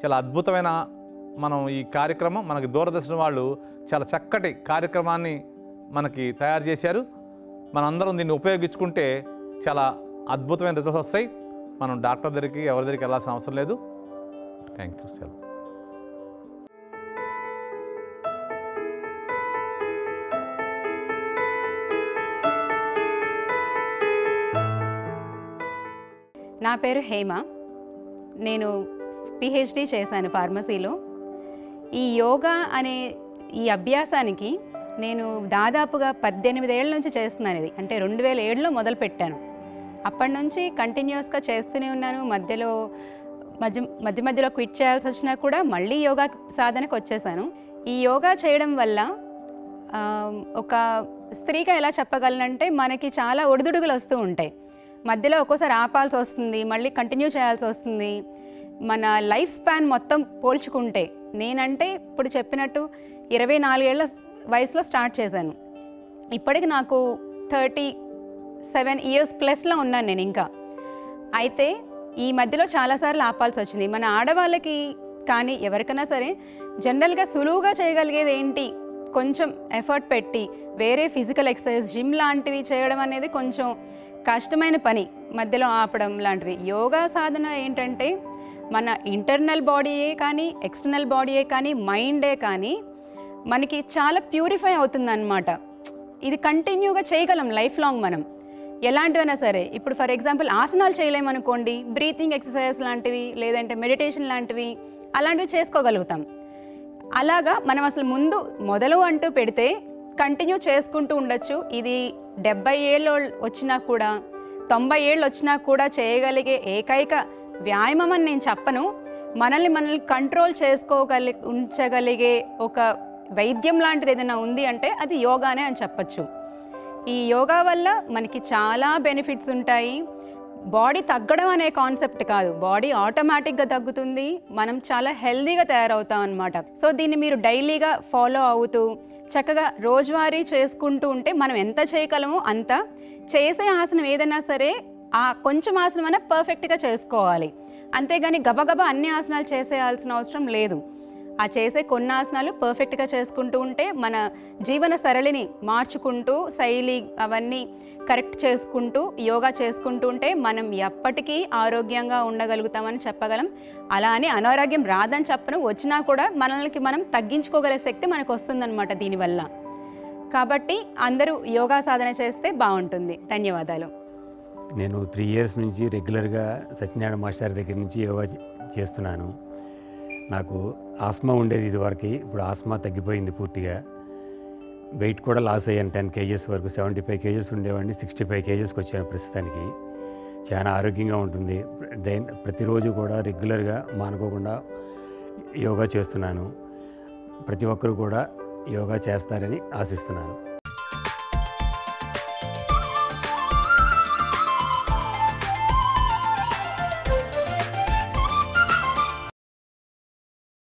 చాలా అద్భుతమైన మనం ఈ కార్యక్రమం మనకి దూరదర్శన్ వాళ్ళు చాలా చక్కటి కార్యక్రమాన్ని మనకి తయారు చేశారు. మనందరం దీన్ని ఉపయోగించుకుంటే చాలా అద్భుతమైన రిజల్ట్స్ వస్తాయి. మనం డాక్టర్ దగ్గరికి ఎవరి దగ్గరికి వెళ్ళాల్సిన అవసరం లేదు. థ్యాంక్ యూ సెలవు. నా పేరు హేమ. నేను పిహెచ్డి చేశాను ఫార్మసీలో. ఈ యోగా అనే ఈ అభ్యాసానికి నేను దాదాపుగా 18 ఏళ్ళ నుంచి చేస్తున్నాను. ఇది అంటే 2007లో మొదలుపెట్టాను. అప్పటి నుంచి కంటిన్యూస్గా చేస్తూనే ఉన్నాను. మధ్యలో క్విట్ చేయాల్సి వచ్చినా కూడా మళ్ళీ యోగా సాధనకు వచ్చేసాను. ఈ యోగా చేయడం వల్ల ఒక స్త్రీగా ఎలా చెప్పగలనంటే, మనకి చాలా ఒడిదుడుగులు వస్తూ ఉంటాయి. మధ్యలో ఒక్కోసారి ఆపాల్సి వస్తుంది, మళ్ళీ కంటిన్యూ చేయాల్సి వస్తుంది. మన లైఫ్ స్పాన్ మొత్తం పోల్చుకుంటే, నేనంటే ఇప్పుడు చెప్పినట్టు 24 ఏళ్ల వయసులో స్టార్ట్ చేశాను. ఇప్పటికి నాకు 37 ఇయర్స్ ప్లస్లో ఉన్నాను నేను ఇంకా. అయితే ఈ మధ్యలో చాలాసార్లు ఆపాల్సి వచ్చింది. మన ఆడవాళ్ళకి కానీ ఎవరికైనా సరే జనరల్గా సులువుగా చేయగలిగేది ఏంటి, కొంచెం ఎఫర్ట్ పెట్టి వేరే ఫిజికల్ ఎక్సర్సైజ్, జిమ్ లాంటివి చేయడం అనేది కొంచెం కష్టమైన పని, మధ్యలో ఆపడం లాంటివి. యోగా సాధన ఏంటంటే మన ఇంటర్నల్ బాడీయే కానీ, ఎక్స్టర్నల్ బాడీయే కానీ, మైండే కానీ మనకి చాలా ప్యూరిఫై అవుతుందన్నమాట. ఇది కంటిన్యూగా చేయగలం లైఫ్ లాంగ్ మనం, ఎలాంటివైనా సరే. ఇప్పుడు ఫర్ ఎగ్జాంపుల్ ఆసనాలు చేయలేమనుకోండి, బ్రీతింగ్ ఎక్సర్సైజ్ లాంటివి లేదంటే మెడిటేషన్ లాంటివి అలాంటివి చేసుకోగలుగుతాం. అలాగా మనం అసలు ముందు మొదలు అంటూ పెడితే కంటిన్యూ చేసుకుంటూ ఉండొచ్చు. ఇది 70 ఏళ్ళు వచ్చినా కూడా 90 ఏళ్ళు వచ్చినా కూడా చేయగలిగే ఏకైక వ్యాయామం అని నేను చెప్పను. మనల్ని కంట్రోల్ ఉంచగలిగే ఒక వైద్యం లాంటిది ఏదైనా ఉంది అంటే అది యోగానే అని చెప్పచ్చు. ఈ యోగా వల్ల మనకి చాలా బెనిఫిట్స్ ఉంటాయి. బాడీ తగ్గడం అనే కాన్సెప్ట్ కాదు, బాడీ ఆటోమేటిక్గా తగ్గుతుంది. మనం చాలా హెల్దీగా తయారవుతాం అన్నమాట. సో దీన్ని మీరు డైలీగా ఫాలో అవుతూ చక్కగా రోజువారీ చేసుకుంటూ ఉంటే మనం ఎంత చేయగలమో అంత. చేసే ఆసనం ఏదైనా సరే ఆ కొంచెం ఆసనం అయినా పర్ఫెక్ట్గా చేసుకోవాలి. అంతేగాని గబగబా అన్ని ఆసనాలు చేసేయాల్సిన అవసరం లేదు. ఆ చేసే కొన్ని ఆసనాలు పర్ఫెక్ట్గా చేసుకుంటూ ఉంటే మన జీవన సరళిని మార్చుకుంటూ శైలి అవన్నీ కరెక్ట్ చేసుకుంటూ యోగా చేసుకుంటూ ఉంటే మనం ఎప్పటికీ ఆరోగ్యంగా ఉండగలుగుతామని చెప్పగలం. అలా అని అనారోగ్యం రాదని చెప్పను, వచ్చినా కూడా మనల్ని మనం తగ్గించుకోగలిగే శక్తి మనకు వస్తుందన్నమాట దీనివల్ల. కాబట్టి అందరూ యోగా సాధన చేస్తే బాగుంటుంది. ధన్యవాదాలు. నేను 3 ఇయర్స్ నుంచి రెగ్యులర్గా సత్యనారాయణ మాస్టర్ దగ్గర నుంచి యోగా చేస్తున్నాను. నాకు ఆస్మా ఉండేది ఇదివరకు, ఇప్పుడు ఆస్మా తగ్గిపోయింది పూర్తిగా. వెయిట్ కూడా లాస్ అయ్యాను, 10 kgs వరకు. 75 kgs ఉండేవాడిని, 65 kgsకి వచ్చాను ప్రస్తుతానికి. చాలా ఆరోగ్యంగా ఉంటుంది. ప్రతిరోజు కూడా రెగ్యులర్గా మానుకోకుండా యోగా చేస్తున్నాను. ప్రతి ఒక్కరు కూడా యోగా చేస్తారని ఆశిస్తున్నాను.